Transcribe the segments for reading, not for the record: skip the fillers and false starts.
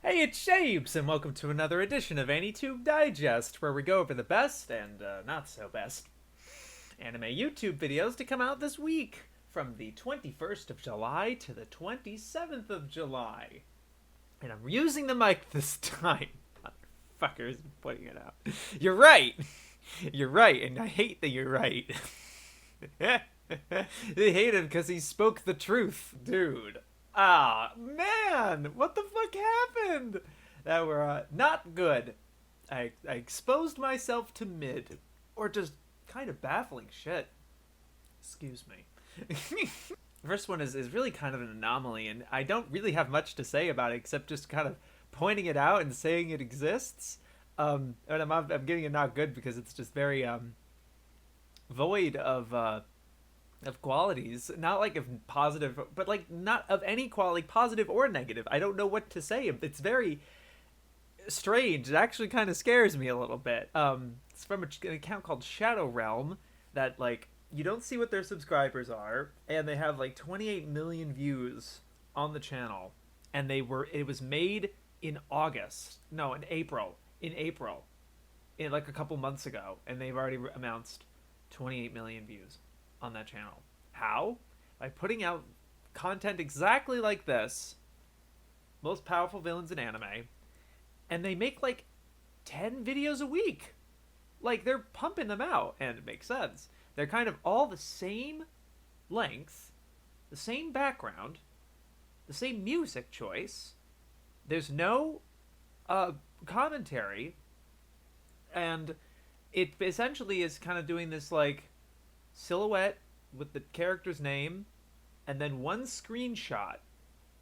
Hey, it's Shapes, and welcome to another edition of AniTube Digest, where we go over the best and not so best anime YouTube videos to come out this week, from the 21st of July to the 27th of July. And I'm using the mic this time. Fuckers pointing it out. You're right! You're right, and I hate that you're right. They hate him because he spoke the truth, dude. Ah, man! What the fuck happened? That were not good. I exposed myself to mid, or just kind of baffling shit. Excuse me. The first one is really kind of an anomaly, and I don't really have much to say about it except just kind of pointing it out and saying it exists. And I'm getting it not good because it's just very void of qualities, not like of positive, but like not of any quality, positive or negative. I don't know what to say. It's very strange. It actually kind of scares me a little bit. It's from an account called Shadow Realm that like you don't see what their subscribers are, and they have like 28 million views on the channel, and it was made in August, no, in April, in like a couple months ago, and they've already announced 28 million views on that channel. How? By putting out content exactly like this, most powerful villains in anime, and they make like 10 videos a week. Like they're pumping them out, and it makes sense. They're kind of all the same length, the same background, the same music choice. There's no commentary, and it essentially is kind of doing this like silhouette with the character's name and then one screenshot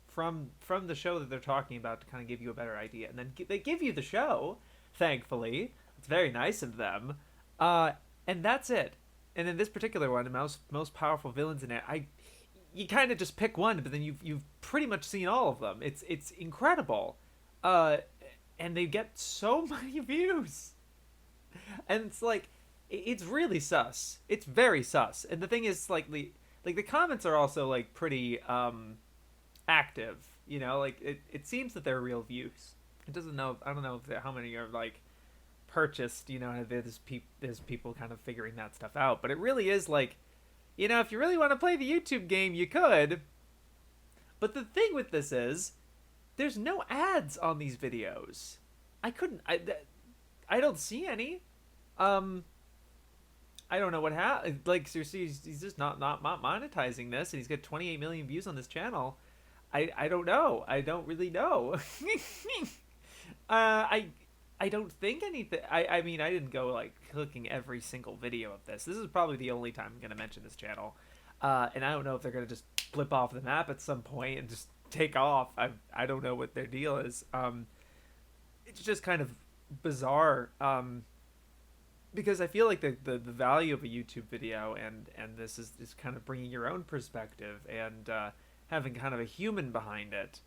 from the show that they're talking about to kind of give you a better idea, and then they give you the show, thankfully. It's very nice of them, and that's it. And in this particular one, the most powerful villains in it, you kind of just pick one, but then you've pretty much seen all of them. It's incredible, and they get so many views, and it's like it's really sus. It's very sus. And the thing is, like the comments are also like pretty active. You know, like it seems that they're real views. It doesn't know. I don't know if how many are like purchased. You know, there's people kind of figuring that stuff out. But it really is like, you know, if you really want to play the YouTube game, you could. But the thing with this is, there's no ads on these videos. I don't see any. I don't know what happened. Like, seriously, he's just not monetizing this, and he's got 28 million views on this channel. I don't know. I don't really know. I don't think anything. I mean, I didn't go like clicking every single video of this. This is probably the only time I'm gonna mention this channel, and I don't know if they're gonna just flip off the map at some point and just take off. I don't know what their deal is. It's just kind of bizarre. Because I feel like the value of a YouTube video and this is kind of bringing your own perspective and having kind of a human behind it,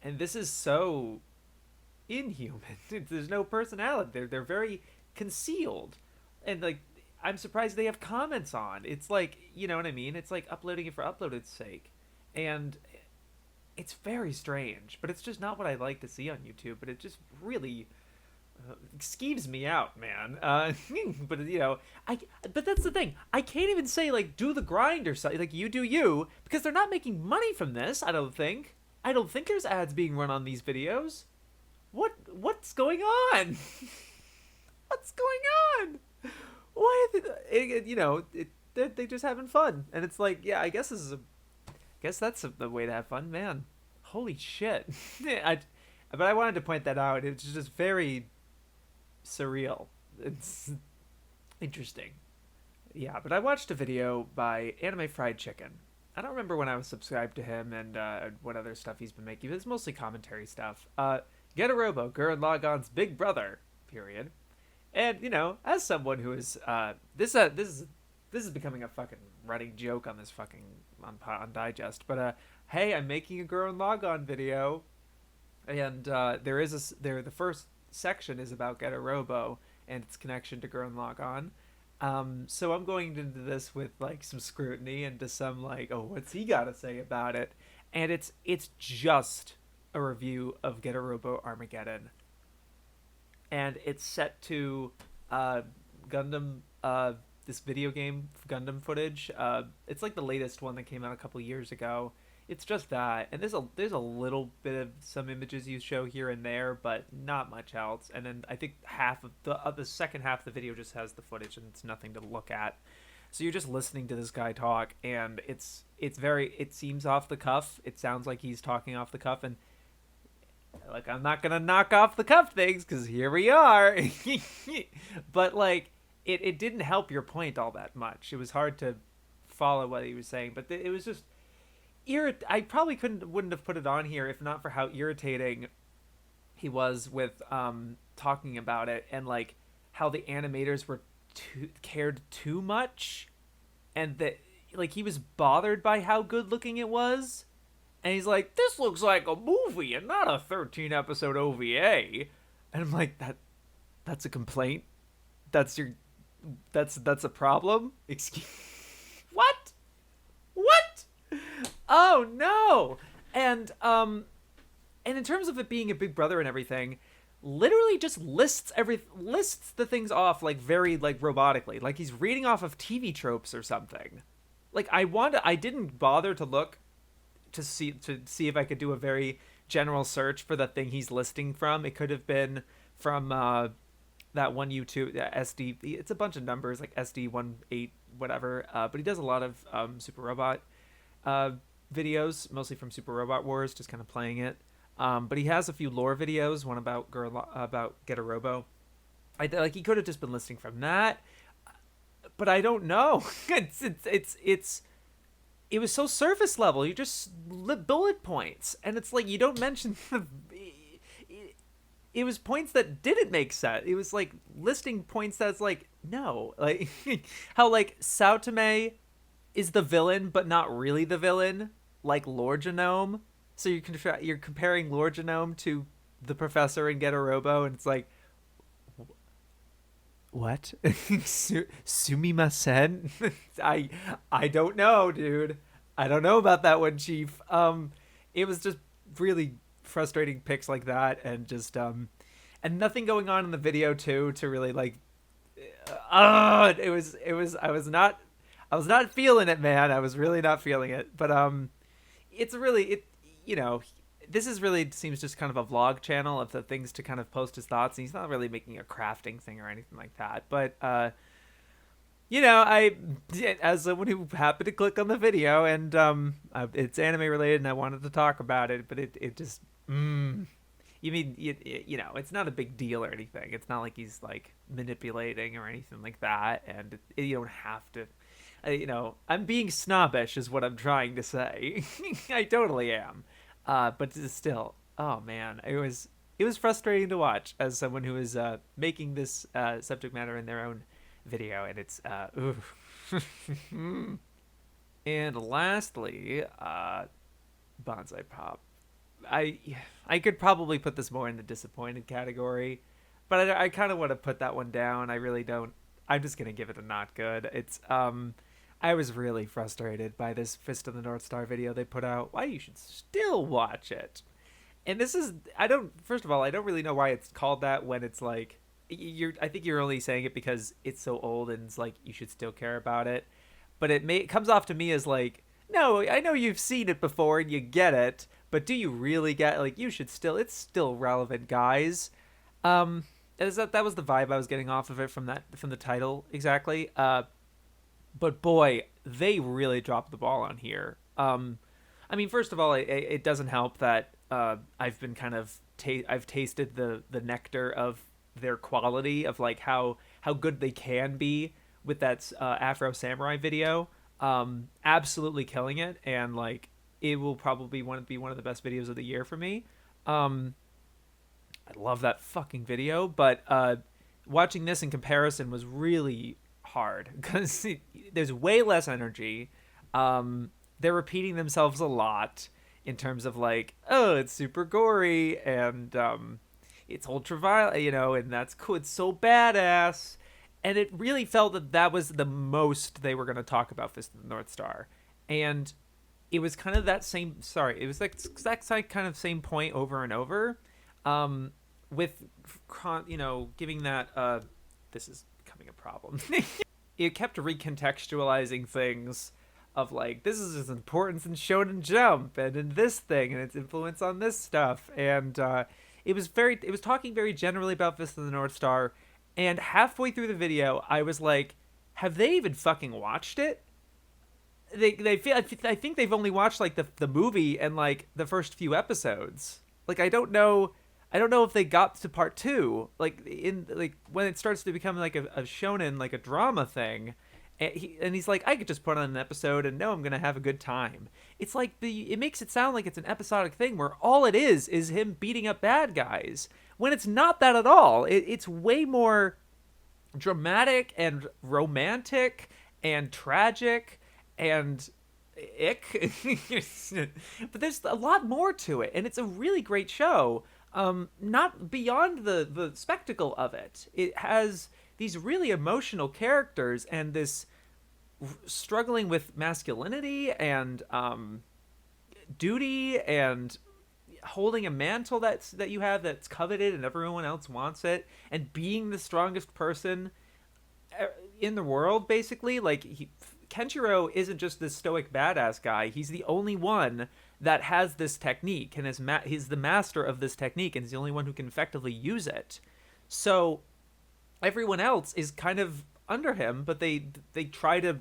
and this is so inhuman. There's no personality. They're very concealed, and like I'm surprised they have comments on. It's like, you know what I mean? It's like uploading it for uploaded's sake, and it's very strange. But it's just not what I like to see on YouTube. But it just really skeeves me out, man. But you know, but that's the thing. I can't even say like do the grind or something. Like you do you, because they're not making money from this. I don't think. I don't think there's ads being run on these videos. What's going on? What's going on? Why? You know, they're just having fun, and it's like, yeah, I guess that's the way to have fun, man. Holy shit. But I wanted to point that out. It's just very surreal. It's interesting. Yeah, but I watched a video by Anime Fried Chicken. I don't remember when I was subscribed to him and what other stuff he's been making. It's mostly commentary stuff. Get a Robo, Gurren Lagann's big brother. Period. And you know, as someone who is this is becoming a fucking running joke on this fucking on Digest. But hey, I'm making a Gurren Lagann video, and the first section is about Get a Robo and its connection to Gurren Lagann. So I'm going into this with like some scrutiny and to some like, oh, what's he got to say about it? And it's just a review of Get a Robo Armageddon, and it's set to Gundam, this video game Gundam footage. It's like the latest one that came out a couple years ago. It's just that, and there's a little bit of some images you show here and there, but not much else. And then I think half of the second half of the video just has the footage, and it's nothing to look at. So you're just listening to this guy talk, and it seems off the cuff. It sounds like he's talking off the cuff, and like, I'm not gonna knock off the cuff things because here we are. But like, it didn't help your point all that much. It was hard to follow what he was saying, but it was just I probably wouldn't have put it on here if not for how irritating he was with talking about it, and like how the animators cared too much, and that like he was bothered by how good looking it was, and he's like, this looks like a movie and not a 13 episode OVA. And I'm like, that's a complaint? That's a problem? Excuse What? What? Oh no. And in terms of it being a Big Brother and everything, literally just lists the things off like very like robotically, like he's reading off of TV tropes or something. Like I didn't bother to look to see if I could do a very general search for the thing he's listing from. It could have been from that one YouTube SD. It's a bunch of numbers like SD18 whatever. But he does a lot of Super Robot videos, mostly from Super Robot Wars, just kind of playing it. But he has a few lore videos. One about Get a Robo. Like he could have just been listing from that, but I don't know. It was so surface level. You just bullet points, and it's like you don't mention it was points that didn't make sense. It was like listing points that's like, no, like how like Sao Tome is the villain but not really the villain, like Lord Genome. So you're comparing Lord Genome to the professor in Get a Robo, and it's like, what? Sumimasen? I don't know, dude. I don't know about that one, Chief. It was just really frustrating pics like that, and just and nothing going on in the video too to really like. It was. I was not feeling it, man. I was really not feeling it. But it's really this is really seems just kind of a vlog channel of the things to kind of post his thoughts, and he's not really making a crafting thing or anything like that. But I, as someone who happened to click on the video, and it's anime related, and I wanted to talk about it, but it just you mean it's not a big deal or anything. It's not like he's like manipulating or anything like that, and you don't have to. I'm being snobbish is what I'm trying to say. I totally am. But still, oh man, it was frustrating to watch as someone who is making this subject matter in their own video, and it's And lastly, Bonsai Pop. I could probably put this more in the disappointed category, but I kind of want to put that one down. I really don't. I'm just gonna give it a not good. It's I was really frustrated by this Fist of the North Star video they put out. Why you should still watch it. And this is, first of all, I don't really know why it's called that when it's like, I think you're only saying it because it's so old and it's like, you should still care about it. But it comes off to me as like, no, I know you've seen it before and you get it, but do you really get, like, it's still relevant, guys. That was the vibe I was getting off of it from the title, exactly. But boy, they really dropped the ball on here. I mean, first of all, it doesn't help that I've been kind of I've tasted the nectar of their quality, of like how good they can be with that Afro Samurai video. Absolutely killing it, and like it will probably be one of the best videos of the year for me. I love that fucking video, but watching this in comparison was really hard because there's way less energy. They're repeating themselves a lot in terms of like, oh, it's super gory and it's ultraviolet, and that's cool. It's so badass. And it really felt that was the most they were going to talk about Fist of the North Star. And it was kind of that same. Sorry, it was like that kind of same point over and over, with, giving that. This is becoming a problem. It kept recontextualizing things of like, this is its importance in Shonen Jump and in this thing and its influence on this stuff, and it was talking very generally about Fist of the North Star, and halfway through the video I was like, have they even fucking watched it? I think they've only watched like the movie and like the first few episodes. Like I don't know if they got to part 2, like in like when it starts to become like a shonen, like a drama thing, and he's like, I could just put on an episode and know I'm gonna have a good time. It's like it makes it sound like it's an episodic thing where all it is him beating up bad guys, when it's not that at all. It's way more dramatic and romantic and tragic and ick. But there's a lot more to it, and it's a really great show. Not beyond the spectacle of it. It has these really emotional characters and this struggling with masculinity and duty and holding a mantle that you have that's coveted and everyone else wants it, and being the strongest person in the world, basically. Like Kenshiro isn't just this stoic badass guy. He's the only one that has this technique, and he's the master of this technique, and he's the only one who can effectively use it. So everyone else is kind of under him, but they try to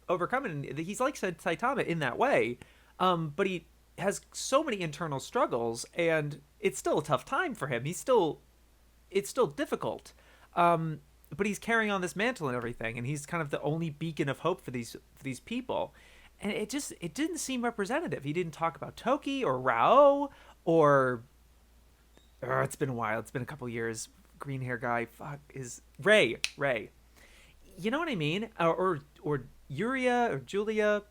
overcome it. And he's like Saitama in that way, but he has so many internal struggles, and it's still a tough time for him. It's still difficult. But he's carrying on this mantle and everything, and he's kind of the only beacon of hope for these people. And it didn't seem representative. He didn't talk about Toki or Rao or it's been a while. It's been a couple years. Green hair guy, is Ray. You know what I mean? Or Yuria or Julia.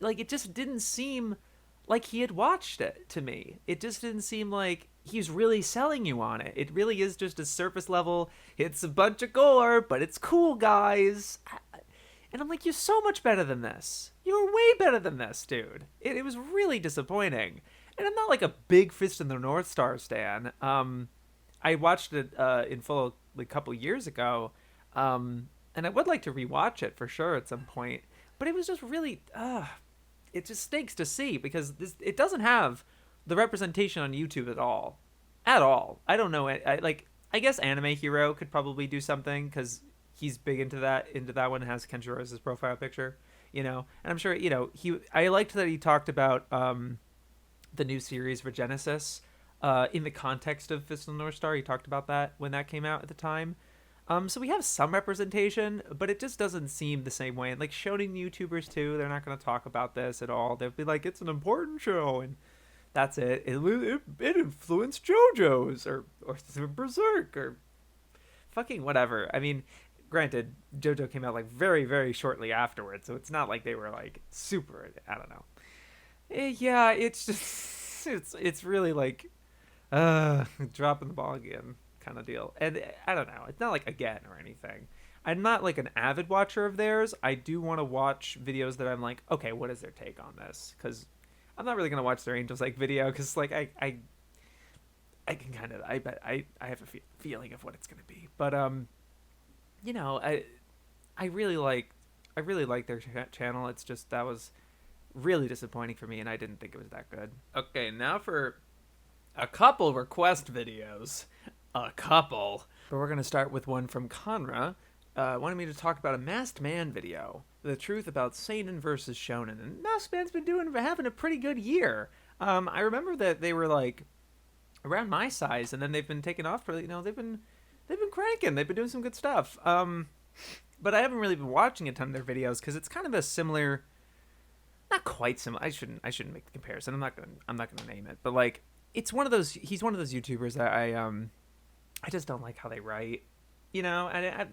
Like, it just didn't seem like he had watched it to me. It just didn't seem like he's really selling you on it. It really is just a surface level, it's a bunch of gore, but it's cool, guys. And I'm like, you're so much better than this. You're way better than this, dude. It was really disappointing. And I'm not like a big Fist in the North Star stan. I watched it in full a couple years ago, and I would like to rewatch it for sure at some point. But it was just really, it just stinks to see, because it doesn't have the representation on YouTube at all. I don't know. I guess Anime Hero could probably do something, because he's big into that one, has Kenshiro as his profile picture, and I'm sure, I liked that he talked about the new series for Genesis in the context of Fist of the North Star. He talked about that when that came out at the time. So we have some representation, but it just doesn't seem the same way. And like shonen YouTubers too, they're not going to talk about this at all. They'll be like, it's an important show, and that's it. It influenced JoJo's or Berserk or fucking whatever. I mean, granted, JoJo came out like very, very shortly afterwards, so it's not like they were like super, I don't know. Yeah, it's just, it's really like, dropping the ball again kind of deal. And I don't know, it's not like again or anything. I'm not like an avid watcher of theirs. I do want to watch videos that I'm like, okay, what is their take on this? Because I'm not really going to watch their Angels Like video, because like I can kind of, I bet I have a feeling of what it's going to be. But I really like their channel. It's just, that was really disappointing for me, and I didn't think it was that good. Okay, now for a couple request videos. A couple. But we're going to start with one from Conra. Wanted me to talk about a Masked Man video. The truth about Seinen versus Shonen. And Masked Man's been having a pretty good year. I remember that they were like around my size, and then they've been taking off for, they've been cranking. They've been doing some good stuff. But I haven't really been watching a ton of their videos, because it's kind of a similar, not quite similar. I shouldn't make the comparison. I'm not gonna name it. But like, he's one of those YouTubers that I just don't like how they write, I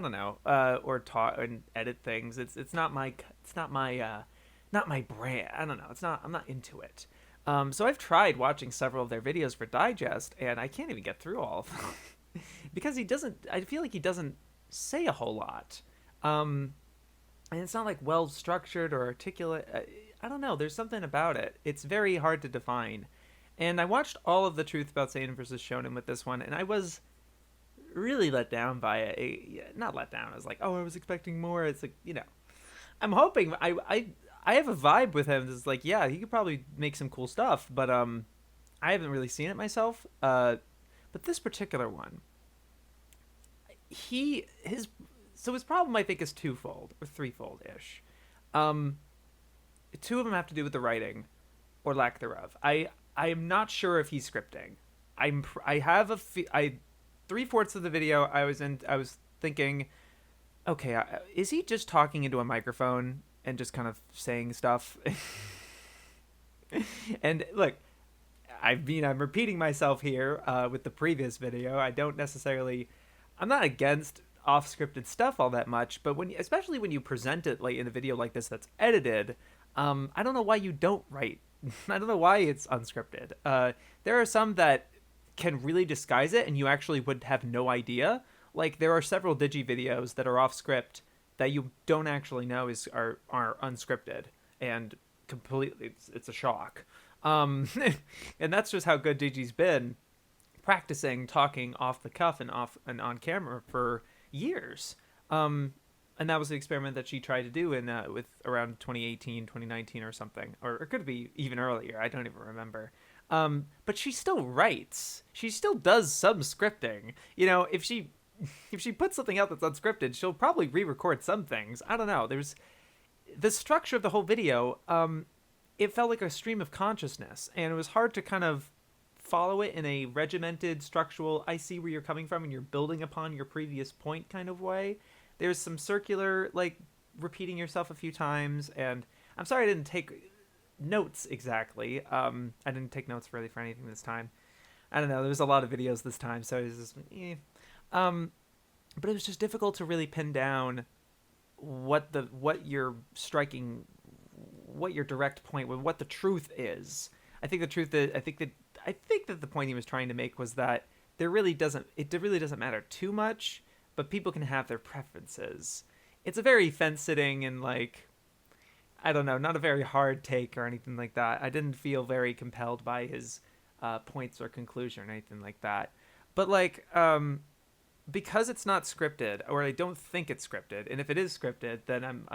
don't know, or talk and edit things. It's not my brand. I don't know. I'm not into it. So I've tried watching several of their videos for Digest, and I can't even get through all of them because I feel like he doesn't say a whole lot. And it's not like well structured or articulate. I don't know. There's something about it. It's very hard to define. And I watched all of the Truth About Seinen versus Shonen with this one, and I was really let down by it. Not let down. I was like, oh, I was expecting more. It's like, I'm hoping. I have a vibe with him. It's like, yeah, he could probably make some cool stuff, but I haven't really seen it myself. But this particular one, his problem I think is twofold or threefold ish. Two of them have to do with the writing, or lack thereof. I am not sure if he's scripting. I have I 3/4 of the video I was thinking, okay, is he just talking into a microphone and just kind of saying stuff? And look, I'm repeating myself here with the previous video. I'm not against off-scripted stuff all that much, but especially when you present it like in a video like this that's edited, I don't know why you don't write. I don't know why it's unscripted. There are some that can really disguise it, and you actually would have no idea. Like there are several Digi videos that are off script that you don't actually know are unscripted, and completely it's a shock. And that's just how good Digi's been practicing talking off the cuff and on camera for years. And that was the experiment that she tried to do with around 2018, 2019 or something, or it could be even earlier. I don't even remember. But she still writes. She still does some scripting. If she puts something out that's unscripted, she'll probably re-record some things. I don't know. There's the structure of the whole video. It felt like a stream of consciousness, and it was hard to kind of follow it in a regimented, structural, I see where you're coming from, and you're building upon your previous point kind of way. There's some circular, like, repeating yourself a few times, and I'm sorry I didn't take notes exactly. I didn't take notes really for anything this time. I don't know, there was a lot of videos this time, so it was just, but it was just difficult to really pin down what your direct point, what the truth is. I think that the point he was trying to make was that it really doesn't matter too much, but people can have their preferences. It's a very fence-sitting and, like, I don't know, not a very hard take or anything like that. I didn't feel very compelled by his points or conclusion or anything like that. But, like, because it's not scripted, or I don't think it's scripted, and if it is scripted, then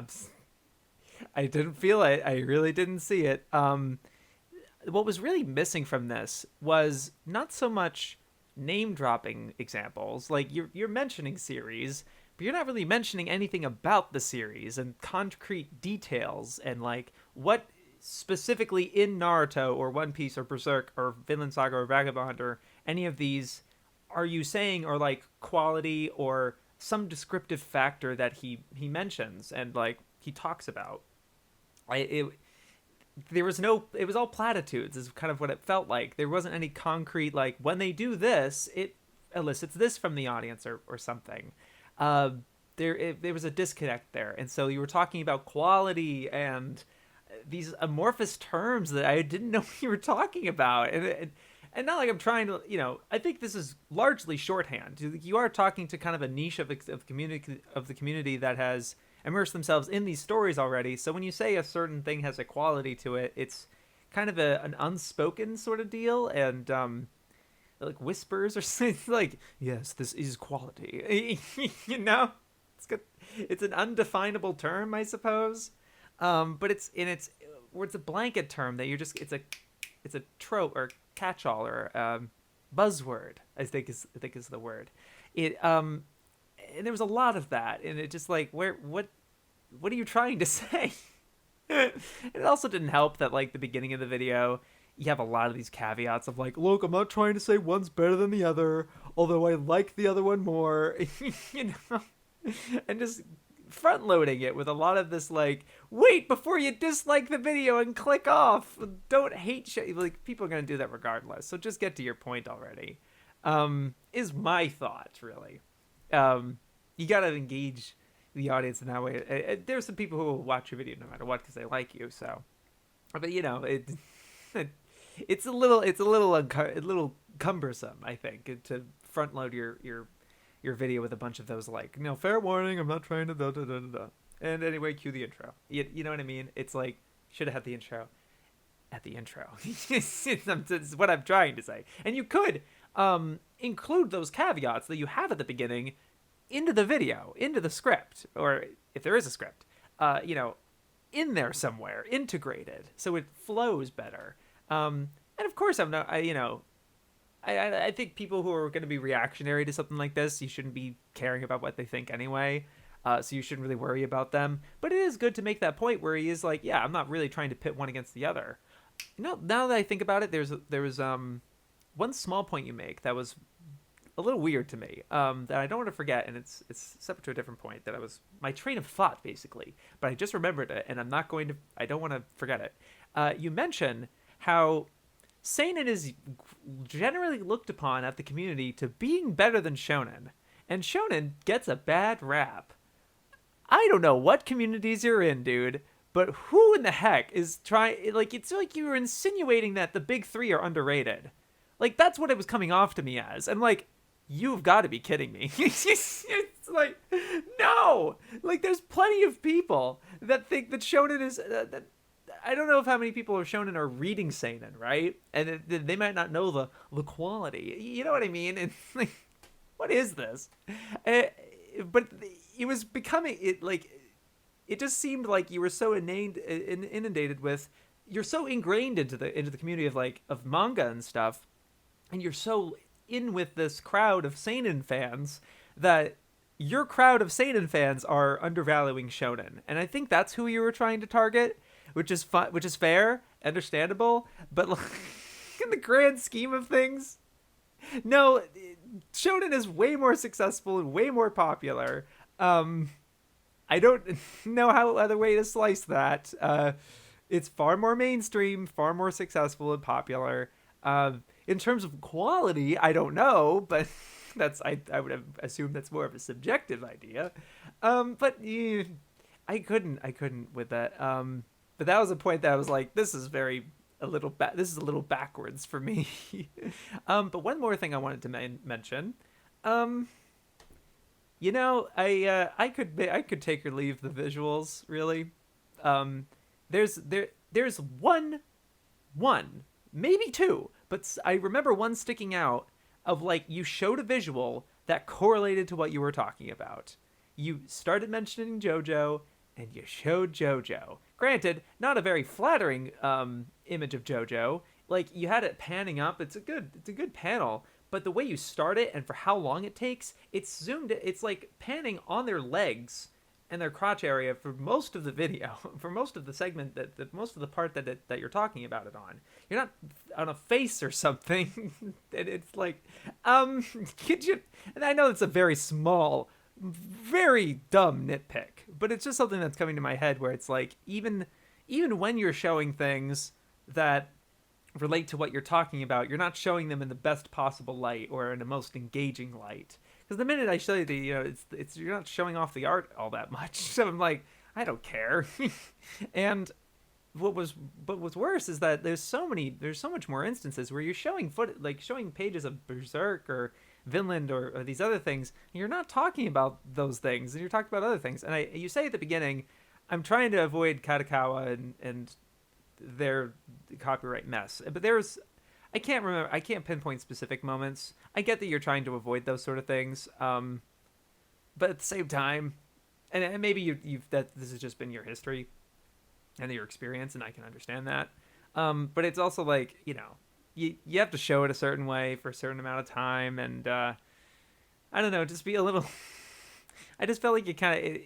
I didn't feel it. I really didn't see it. What was really missing from this was not so much name-dropping examples. Like, you're mentioning series, but you're not really mentioning anything about the series and concrete details and, like, what specifically in Naruto or One Piece or Berserk or Vinland Saga or Vagabond or any of these are you saying, or, like, quality or some descriptive factor that he mentions and, like, he talks about. It was all platitudes is kind of what it felt like. There wasn't any concrete, like, when they do this, it elicits this from the audience or something. There was a disconnect there. And so you were talking about quality and these amorphous terms that I didn't know you were talking about. And not like I'm trying to, I think this is largely shorthand. You are talking to kind of a niche of the community that has immerse themselves in these stories already. So when you say a certain thing has a quality to it, it's kind of an unspoken sort of deal, and like whispers or something like, yes, this is quality. It's good. It's an undefinable term, I suppose. But it's a blanket term that it's a trope or catch-all or buzzword, I think is the word. And there was a lot of that, and it just like, what are you trying to say? And it also didn't help that, like, the beginning of the video, you have a lot of these caveats of like, look, I'm not trying to say one's better than the other, although I like the other one more, and just front loading it with a lot of this, like, wait before you dislike the video and click off, don't hate shit. Like, people are gonna do that regardless, so just get to your point already. Is my thought, really. You gotta engage the audience in that way. There's some people who will watch your video no matter what because they like you. So, but it's a little cumbersome, I think, to front load your video with a bunch of those, like, fair warning, I'm not trying to da da da da. And anyway, cue the intro. You know what I mean? It's like, should have had the intro at the intro. It's what I'm trying to say. And you could include those caveats that you have at the beginning into the video, into the script, or if there is a script, in there somewhere, integrated, so it flows better. And of course, I think people who are going to be reactionary to something like this, you shouldn't be caring about what they think anyway. So you shouldn't really worry about them. But it is good to make that point where he is like, yeah, I'm not really trying to pit one against the other. Now that I think about it, there was one small point you make that was a little weird to me, that I don't want to forget, and it's separate to a different point that was my train of thought basically, but I just remembered it, and I don't want to forget it. You mention how seinen is generally looked upon at the community to being better than shonen, and shonen gets a bad rap. I don't know what communities you're in, dude, but who in the heck is trying? Like, it's like you were insinuating that the big three are underrated. Like, that's what it was coming off to me as. I'm like, you've got to be kidding me. It's like, no! Like, there's plenty of people that think that shonen is... I don't know if how many people are shonen are reading seinen, right? And they might not know the quality. You know what I mean? And like, what is this? But it was becoming... It just seemed like you were so inundated with... You're so ingrained into the community of manga and stuff, and you're so in with this crowd of seinen fans that your crowd of seinen fans are undervaluing shonen. And I think that's who you were trying to target, which is fair, understandable, but like, in the grand scheme of things, no, shonen is way more successful and way more popular. I don't know how other way to slice that. It's far more mainstream, far more successful and popular. In terms of quality, I don't know, but I would assume that's more of a subjective idea. But I couldn't with that. But that was a point that I was like, this is a little backwards for me. But one more thing I wanted to mention. I could take or leave the visuals, really. There's one, maybe two, but I remember one sticking out of like, you showed a visual that correlated to what you were talking about. You started mentioning JoJo, and you showed JoJo. Granted, not a very flattering image of JoJo. Like, you had it panning up. It's a good panel. But the way you start it and for how long it takes, it's zoomed. It's like panning on their legs and their crotch area for most of the video, for most of the segment, that most of the part that you're talking about it on. You're not on a face or something. And it's like, could you? And I know it's a very small, very dumb nitpick, but it's just something that's coming to my head where it's like, even when you're showing things that relate to what you're talking about, you're not showing them in the best possible light or in the most engaging light. Because the minute I show you it's you're not showing off the art all that much. So I'm like, I don't care. And what's worse is that there's so much more instances where you're showing showing pages of Berserk or Vinland or these other things, and you're not talking about those things, and you're talking about other things. And you say at the beginning, I'm trying to avoid Kadokawa and their copyright mess. But I can't pinpoint specific moments. I get that you're trying to avoid those sort of things. But at the same time, and maybe that this has just been your history and your experience, and I can understand that. But it's also like, you have to show it a certain way for a certain amount of time, and I don't know, just be a little... I just felt like you kind of...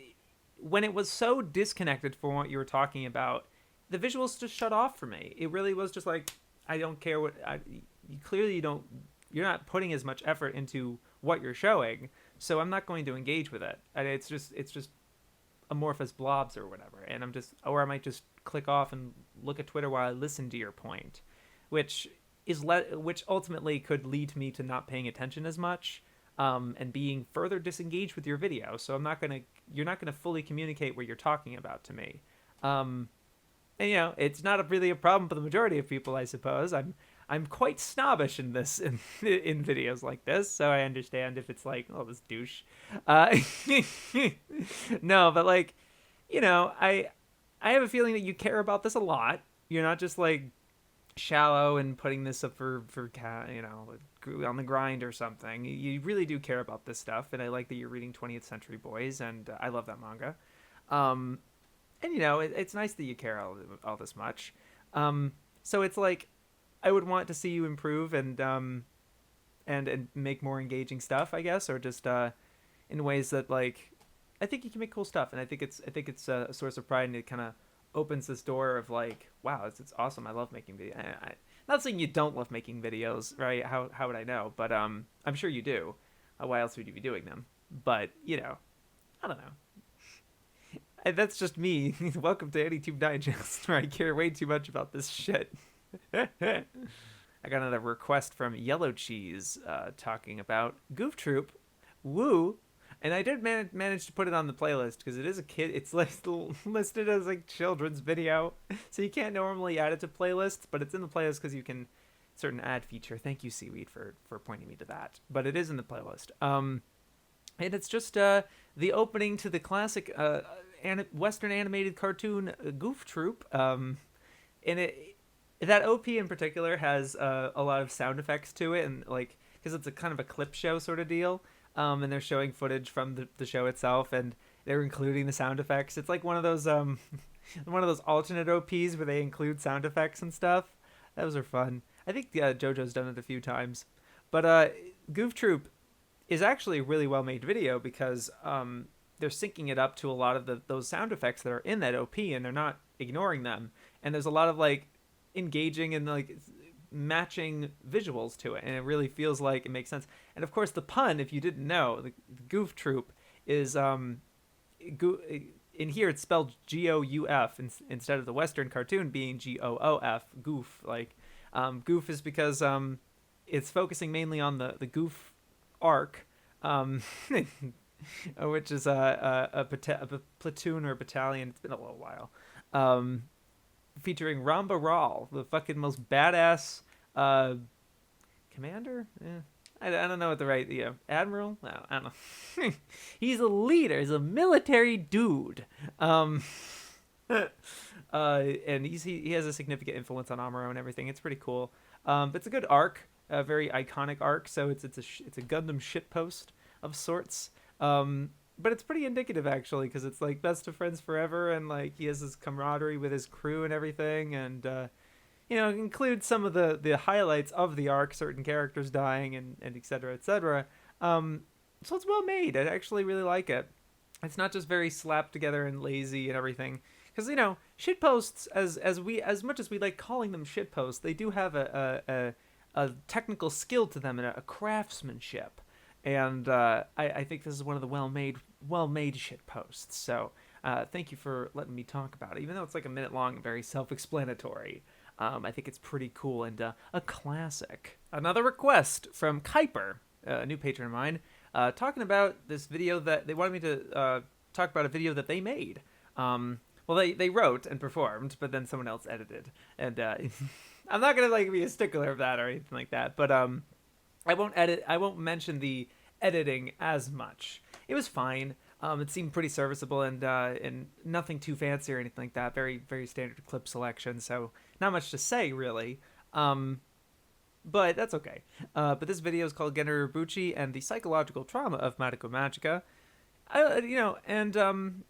When it was so disconnected from what you were talking about, the visuals just shut off for me. It really was just like, I don't care what... You're not putting as much effort into what you're showing, so I'm not going to engage with it. And it's just amorphous blobs or whatever, and I might just click off and look at Twitter while I listen to your point, which ultimately could lead me to not paying attention as much, and being further disengaged with your video. So you're not gonna fully communicate what you're talking about to me. And it's not really a problem for the majority of people, I suppose. I'm quite snobbish in videos like this, so I understand if it's like, oh, this douche. No, but like, I have a feeling that you care about this a lot. You're not just like shallow and putting this up for on the grind or something. You really do care about this stuff, and I like that you're reading 20th Century Boys, and I love that manga. Um, and it's nice that you care all this much. So it's like I would want to see you improve and make more engaging stuff, I guess, or just in ways that like I think you can make cool stuff, and I think it's a source of pride, and it kind of opens this door of like, wow, it's awesome. I love making videos. Not saying you don't love making videos, right? How would I know? But I'm sure you do. Why else would you be doing them? But I don't know. That's just me. Welcome to AniTube Digest, where I care way too much about this shit. I got another request from Yellow Cheese talking about Goof Troop. Woo! And I did manage to put it on the playlist because it is a kid. It's like listed as like children's video, so you can't normally add it to playlists, but it's in the playlist because you can certain ad feature. Thank you, Seaweed, for pointing me to that. But it is in the playlist. And it's just the opening to the classic Western animated cartoon Goof Troop. And that OP in particular has a lot of sound effects to it, and like because it's a kind of a clip show sort of deal. And they're showing footage from the show itself, and they're including the sound effects. It's like one of those alternate OPs where they include sound effects and stuff. Those are fun. I think JoJo's done it a few times. But Goof Troop is actually a really well made video because they're syncing it up to a lot of those sound effects that are in that OP, and they're not ignoring them. And there's a lot of like engaging and like matching visuals to it, and it really feels like it makes sense. And of course the pun, if you didn't know, the Goof Troop is in here it's spelled Gouf instead of the Western cartoon being Goof. Goof, like Goof is because it's focusing mainly on the Goof arc, which is a platoon or battalion. It's been a little while. Featuring Ramba Ral, the fucking most badass commander. I don't know what the right admiral. No, I don't know. He's a leader. He's a military dude. And he has a significant influence on Amuro and everything. It's pretty cool. But it's a good arc, a very iconic arc. So it's a Gundam shitpost of sorts. But it's pretty indicative, actually, because it's like best of friends forever, and like he has his camaraderie with his crew and everything, and includes some of the highlights of the arc, certain characters dying and et cetera, et cetera. So it's well made. I actually really like it. It's not just very slapped together and lazy and everything, because shitposts, as much as we like calling them shitposts, they do have a technical skill to them and a craftsmanship. And I think this is one of the well-made shit posts. So thank you for letting me talk about it. Even though it's like a minute long and very self-explanatory, I think it's pretty cool and a classic. Another request from Kuiper, a new patron of mine, talking about this video that they wanted me to talk about a video that they made. Well, they wrote and performed, but then someone else edited. And I'm not gonna like be a stickler of that or anything like that, but I won't mention the editing as much. It was fine. It seemed pretty serviceable and nothing too fancy or anything like that. Very, very standard clip selection. So not much to say really. But that's okay. But this video is called Genero Buchi and the Psychological Trauma of Madoka Magica.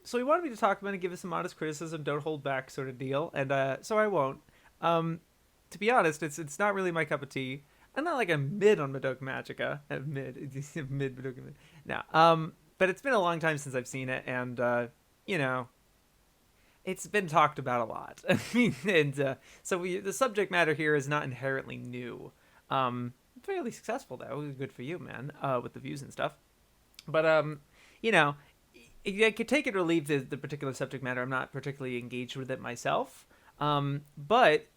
So he wanted me to talk about it and give us some honest criticism, don't hold back sort of deal. And so I won't. To be honest, it's not really my cup of tea. I'm not like a mid on Madoka Magica. Mid Madoka Magica. No. But it's been a long time since I've seen it, and it's been talked about a lot. So the subject matter here is not inherently new. Fairly successful though. Good for you, man. With the views and stuff. But I could take it or leave the particular subject matter. I'm not particularly engaged with it myself. But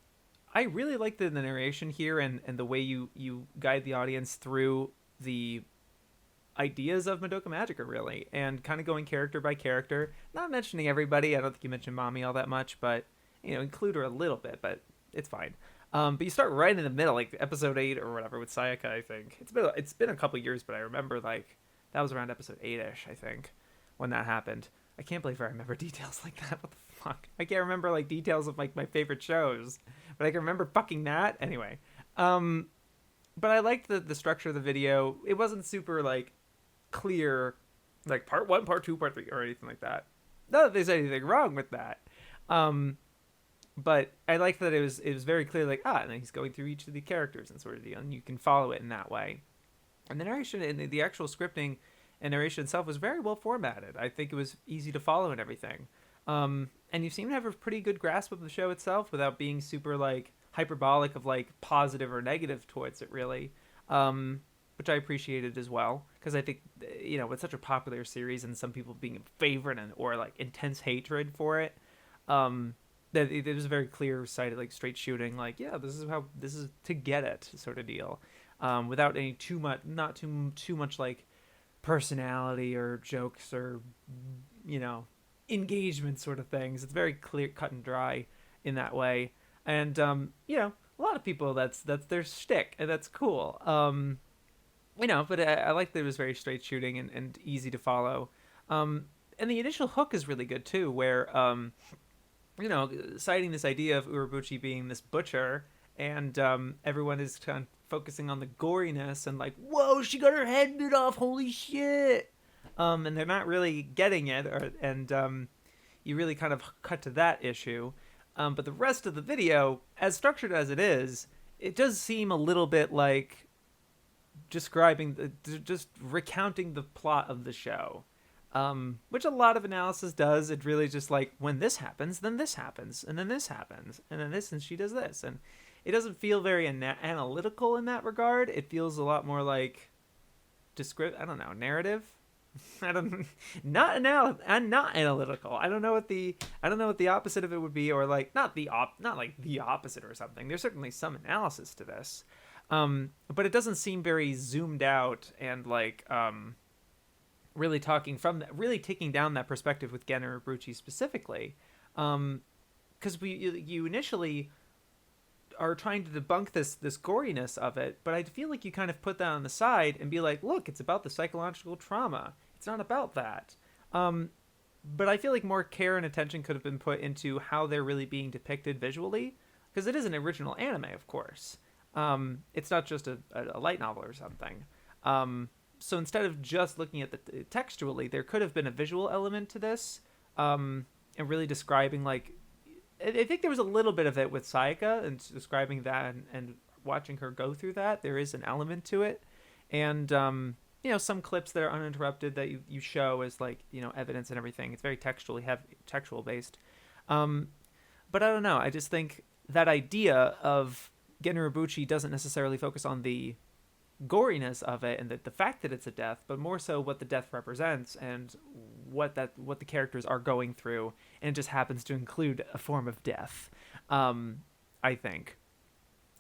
I really like the narration here and the way you guide the audience through the ideas of Madoka Magica, really, and kind of going character by character, not mentioning everybody. I don't think you mentioned Mami all that much, but include her a little bit, but it's fine. But you start right in the middle, like episode 8 or whatever with Sayaka. I think it's been a couple years, but I remember like that was around episode 8ish, I think, when that happened. I can't believe I remember details like that. What the fuck, I can't remember like details of like my favorite shows, but I can remember fucking that anyway. Um, but I liked the structure of the video. It wasn't super like clear, like part one, part two, part three, or anything like that. Not that there's anything wrong with that. Um, but I liked that it was very clear, like and he's going through each of the characters and sort of deal, and you can follow it in that way. And the narration and the actual scripting and narration itself was very well formatted. I think it was easy to follow and everything. And you seem to have a pretty good grasp of the show itself without being super like hyperbolic of like positive or negative towards it, really. Which I appreciated as well, because I think with such a popular series and some people being a favorite or like intense hatred for it, that it was a very clear sighted, like straight shooting, like this is to get it sort of deal, without any not too much like personality or jokes or engagement sort of things. It's very clear cut and dry in that way, and a lot of people that's their shtick, and that's cool. But I like that it was very straight shooting and easy to follow. And the initial hook is really good too, where citing this idea of Urabuchi being this butcher, and everyone is kind of focusing on the goriness and like, whoa, she got her head bit off, holy shit. And they're not really getting it, and you really kind of cut to that issue. But the rest of the video, as structured as it is, it does seem a little bit like just recounting the plot of the show, which a lot of analysis does. It really just like, when this happens, then this happens, and then this happens, and then this, and she does this, and it doesn't feel very analytical in that regard. It feels a lot more like narrative. Not analytical. I don't know what the opposite of it would be, or like not like the opposite or something. There's certainly some analysis to this. But it doesn't seem very zoomed out and like really taking down that perspective with Gen Urobuchi specifically, because you initially are trying to debunk this goriness of it, but I feel like you kind of put that on the side and be like, look, it's about the psychological trauma. It's not about that. But I feel like more care and attention could have been put into how they're really being depicted visually, because it is an original anime, of course. It's not just a light novel or something. So instead of just looking at the textually, there could have been a visual element to this, and really describing like, I think there was a little bit of it with Sayaka and describing that and watching her go through that. There is an element to it, and some clips that are uninterrupted that you show as like evidence and everything. It's very textual based. But I don't know. I just think that idea of Gen Urobuchi doesn't necessarily focus on the goriness of it and the fact that it's a death, but more so what the death represents and what the characters are going through, and it just happens to include a form of death. I think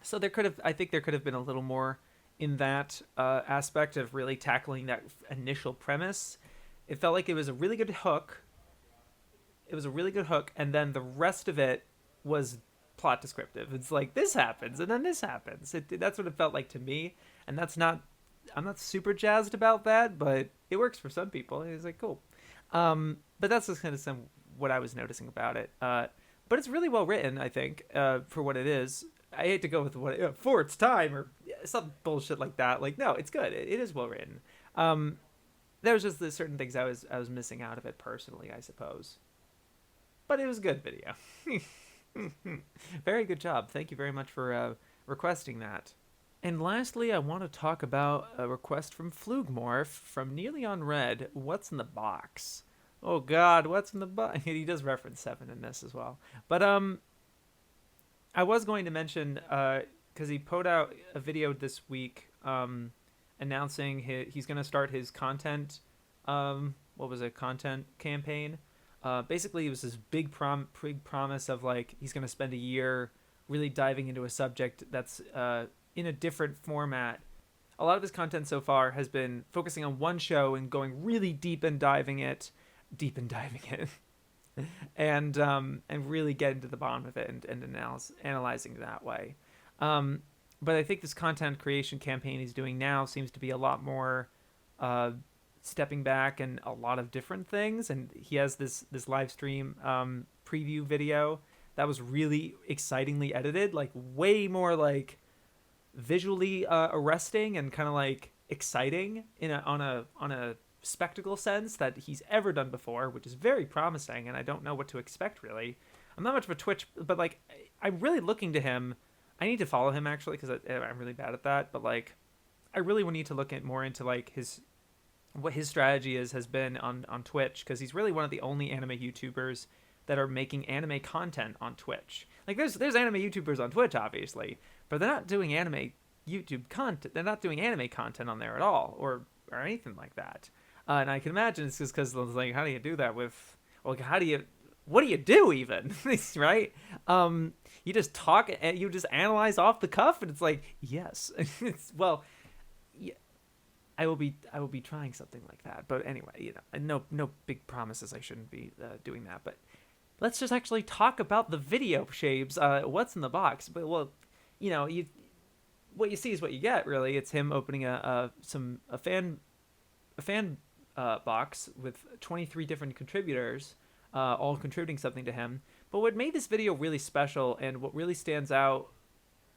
so. I think there could have been a little more in that aspect of really tackling that initial premise. It felt like it was a really good hook. And then the rest of it was plot descriptive. It's like, this happens and then this happens. That's what it felt like to me, and I'm not super jazzed about that, but it works for some people. It's like, cool. But that's just kind of what I was noticing about it. But it's really well written, I think, for what it is. I hate to go with for its time or some bullshit like that. Like, no, it's good. It is well written. There was just the certain things I was missing out of it personally, I suppose. But it was a good video. Very good job. Thank you very much for requesting that. And lastly, I want to talk about a request from Flugmorph from Nearly on Red. What's in the box? Oh God, what's in the box? He does reference 7 in this as well. But I was going to mention, because he put out a video this week announcing he's going to start his content. Content campaign. Basically, it was this big promise of like he's going to spend a year really diving into a subject that's in a different format. A lot of his content so far has been focusing on one show and going really deep and diving it, and really getting to the bottom of it and analyzing that way. But I think this content creation campaign he's doing now seems to be a lot more stepping back and a lot of different things. And he has this live stream preview video that was really excitingly edited, like way more like visually arresting and kind of like exciting on a spectacle sense that he's ever done before, which is very promising. And I don't know what to expect, really. I'm not much of a Twitch, but like I'm really looking to him. I need to follow him actually, because I'm really bad at that. But like I really need to look at more into like what his strategy has been on Twitch, because he's really one of the only anime YouTubers that are making anime content on Twitch. Like there's anime YouTubers on Twitch, obviously, but they're not doing anime YouTube content. They're not doing anime content on there at all, or anything like that. And I can imagine it's just because like, how do you do that with? Well, what do you do even? Right? You just talk and you just analyze off the cuff, and it's like, yes, yeah, I will be trying something like that. But anyway, no big promises. I shouldn't be doing that. But let's just actually talk about the video, Shabes. What's in the box? But what you see is what you get. Really, it's him opening a fan box with 23 different contributors, all contributing something to him. But what made this video really special, and what really stands out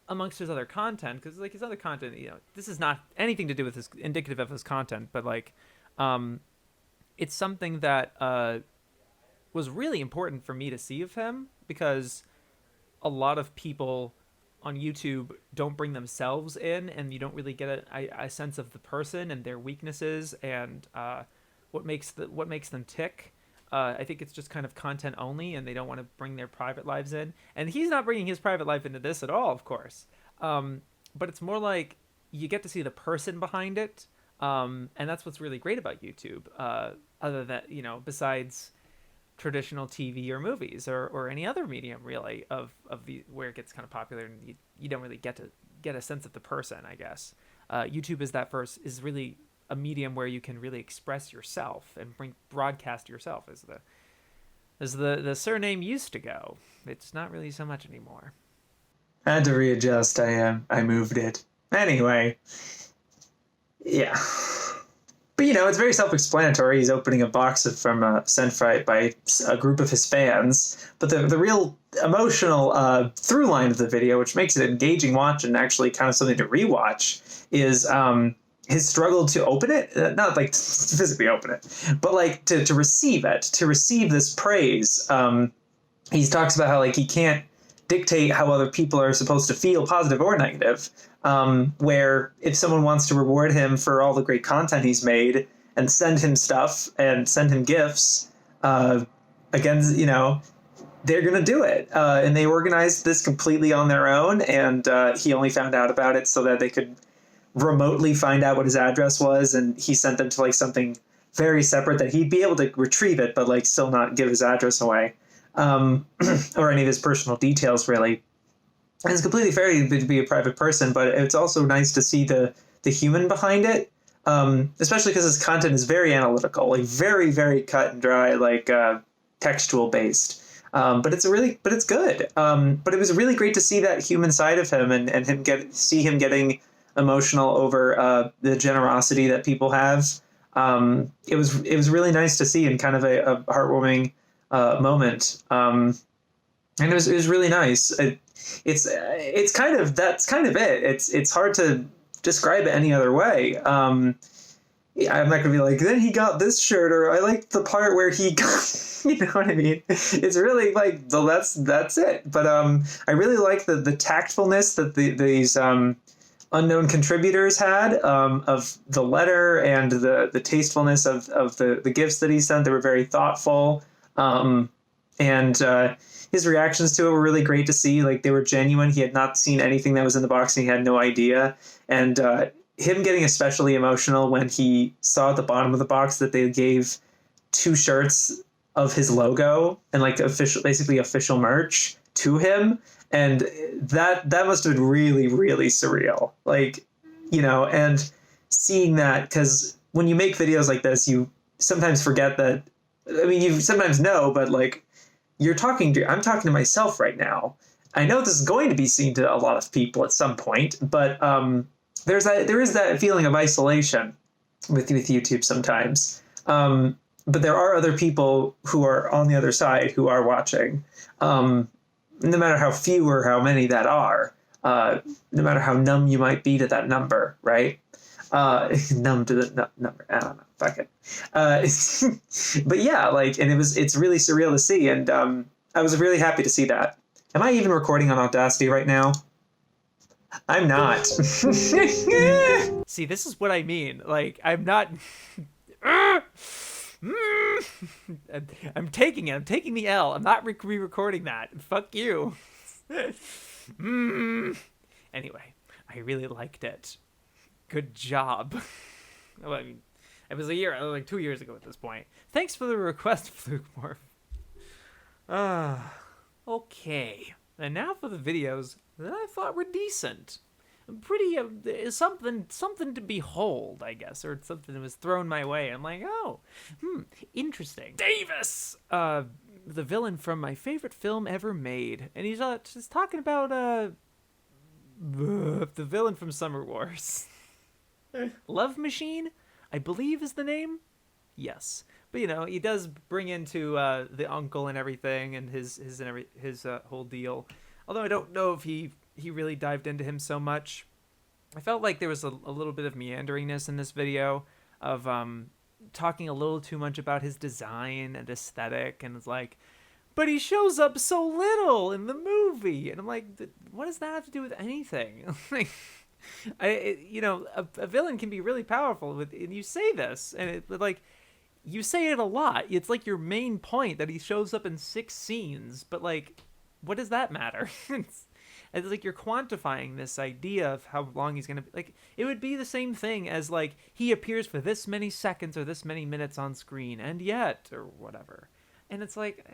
amongst his other content, because like his other content, this is not anything to do with his indicative of his content, but like, it's something that was really important for me to see of him, because a lot of people on YouTube don't bring themselves in, and you don't really get a sense of the person and their weaknesses and what makes them tick. I think it's just kind of content only, and they don't want to bring their private lives in. And he's not bringing his private life into this at all, of course. But it's more like you get to see the person behind it. And that's what's really great about YouTube. Other than, besides traditional TV or movies or any other medium, really, of where it gets kind of popular, and you don't really get a sense of the person, I guess. YouTube is really a medium where you can really express yourself and broadcast yourself, as the surname used to go. It's not really so much anymore. I had to readjust. I moved it. Anyway. Yeah. But, it's very self-explanatory. He's opening a box from sent by a group of his fans. But the real emotional through line of the video, which makes it an engaging watch and actually kind of something to rewatch, is his struggle to open it. Not like to physically open it, but like to receive it, to receive this praise. He talks about how like he can't dictate how other people are supposed to feel, positive or negative. Where if someone wants to reward him for all the great content he's made and send him stuff and send him gifts, again, they're going to do it. And they organized this completely on their own. And he only found out about it so that they could remotely find out what his address was. And he sent them to like something very separate that he'd be able to retrieve it, but like still not give his address away, or any of his personal details, really. And it's completely fair to be a private person, but it's also nice to see the human behind it, especially because his content is very analytical, like very, very cut and dry, like textual based. But it's good. But it was really great to see that human side of him and see him getting emotional over the generosity that people have. It was really nice to see in kind of a heartwarming moment. And it was really nice. It's kind of, that's kind of it. It's hard to describe it any other way. I'm not gonna be like, then he got this shirt, or I like the part where he got, you know what I mean? It's really like, that's it. But I really like the tactfulness that these unknown contributors had, of the letter and the tastefulness of the gifts that he sent. They were very thoughtful. And his reactions to it were really great to see. Like, they were genuine. He had not seen anything that was in the box, and he had no idea. And him getting especially emotional when he saw at the bottom of the box that they gave 2 shirts of his logo and like basically official merch to him. And that must have been really, really surreal. Like, and seeing that, because when you make videos like this, you sometimes forget that. I mean, you sometimes know, but like, I'm talking to myself right now. I know this is going to be seen to a lot of people at some point, but there is that feeling of isolation. with YouTube sometimes. But there are other people who are on the other side who are watching, no matter how few or how many that are, no matter how numb you might be to that number, right? Numb to the number. I don't know. Fuck it. But yeah, like, and it's really surreal to see. And I was really happy to see that. Am I even recording on Audacity right now? I'm not. See, this is what I mean. Like, I'm not. I'm taking it. I'm taking the L. I'm not re-recording that. Fuck you. Anyway, I really liked it. Good job. Well, I mean, it was like 2 years ago at this point. Thanks for the request, Flukemorph. Okay. And now for the videos that I thought were decent. Pretty something to behold, I guess, or something that was thrown my way. I'm like, oh, interesting. Davis, the villain from my favorite film ever made, and he's just talking about the villain from Summer Wars. Love Machine, I believe is the name. Yes, but he does bring into the uncle and everything, and his whole deal. Although I don't know if he really dived into him so much. I felt like there was a little bit of meanderingness in this video of talking a little too much about his design and aesthetic, and it's like, but he shows up so little in the movie, and I'm like, what does that have to do with anything? Like, a villain can be really powerful and you say this, and you say it a lot. It's like your main point that he shows up in 6 scenes, but like, what does that matter? It's like you're quantifying this idea of how long he's going to be. Like, it would be the same thing as, like, he appears for this many seconds or this many minutes on screen, and yet, or whatever. And it's like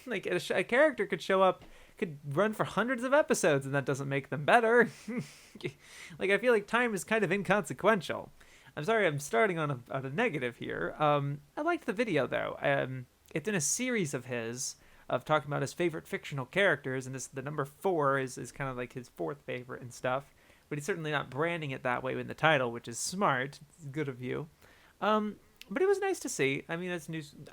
a character could run for hundreds of episodes, and that doesn't make them better. Like, I feel like time is kind of inconsequential. I'm sorry, I'm starting on a negative here. I liked the video, though. It's in a series of his, of talking about his favorite fictional characters, and the number 4 is kind of like his 4th favorite and stuff, but he's certainly not branding it that way in the title, which is smart. It's good of you. But it was nice to see. I mean,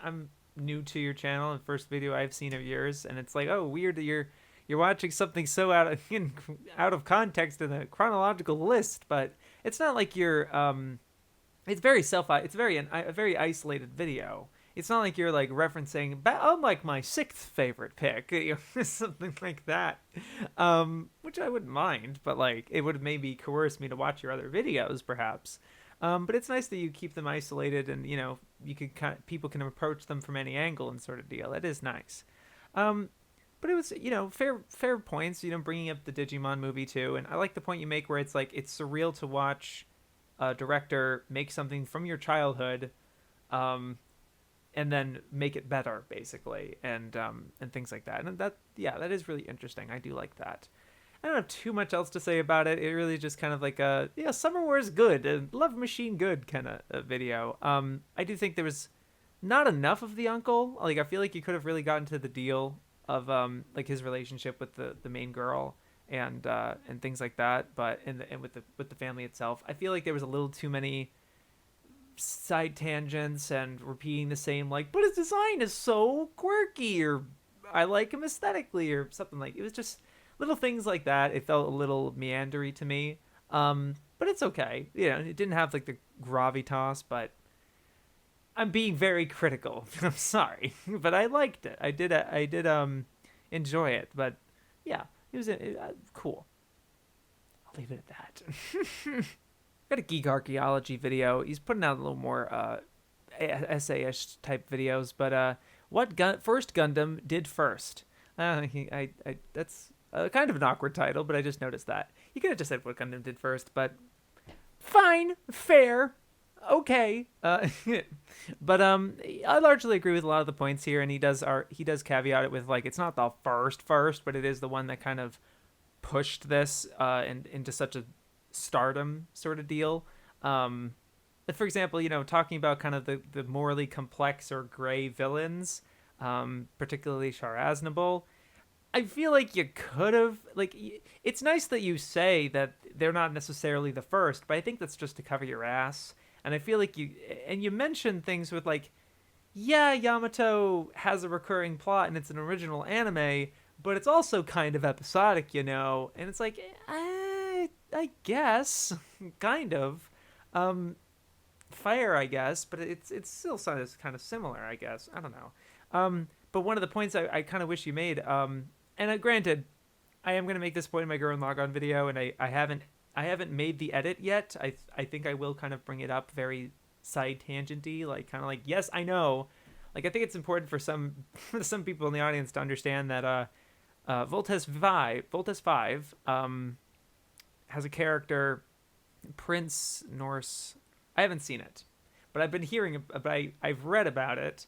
I'm new to your channel, and first video I've seen of yours, and it's like, oh, weird that you're watching something so out of context in a chronological list, but it's not like you're it's a very isolated video. It's not like you're like referencing, I'm like my 6th favorite pick, something like that, which I wouldn't mind, but like it would maybe coerce me to watch your other videos, perhaps. But it's nice that you keep them isolated, and you could people can approach them from any angle and sort of deal. That is nice. But it was fair points. Bringing up the Digimon movie too, and I like the point you make where it's like it's surreal to watch a director make something from your childhood, and then make it better, basically, and things like that. And that is really interesting. I do like that. I don't have too much else to say about it. It really just kind of like a Summer Wars good and Love Machine good kind of video. I do think there was not enough of the uncle. Like, I feel like you could have really gotten to the deal of like his relationship with the main girl and things like that. But and with the family itself, I feel like there was a little too many side tangents and repeating the same, like, but his design is so quirky, or I like him aesthetically, or something. Like, it was just little things like that. It felt a little meandery to me, but it's okay. It didn't have like the gravitas, but I'm being very critical. I'm sorry, but I liked it. I did enjoy it, but yeah, it was cool. I'll leave it at that. Got a Geek video. He's putting out a little more essay-ish type videos, but first Gundam did first. That's kind of an awkward title, but I just noticed that. You could have just said what Gundam did first, but fine, fair, okay. But I largely agree with a lot of the points here, and he does caveat it with, like, it's not the first, but it is the one that kind of pushed this into such a stardom sort of deal. For example, talking about kind of the morally complex or gray villains, particularly Char Aznable, I feel like you could have, like, it's nice that you say that they're not necessarily the first, but I think that's just to cover your ass. And I feel like you mentioned things with like, yeah, Yamato has a recurring plot and it's an original anime, but it's also kind of episodic, And it's like, I guess, kind of. Fire, I guess, but it's still kind of similar, I guess. I don't know. But one of the points I kind of wish you made, and granted, I am gonna make this point in my Gurren Lagann video, and I haven't made the edit yet. I think I will kind of bring it up very side tangenty, like kind of like, yes, I know. Like, I think it's important for some people in the audience to understand that Voltes 5 has a character, Prince Norse. I haven't seen it, but I've been hearing, but I've read about it,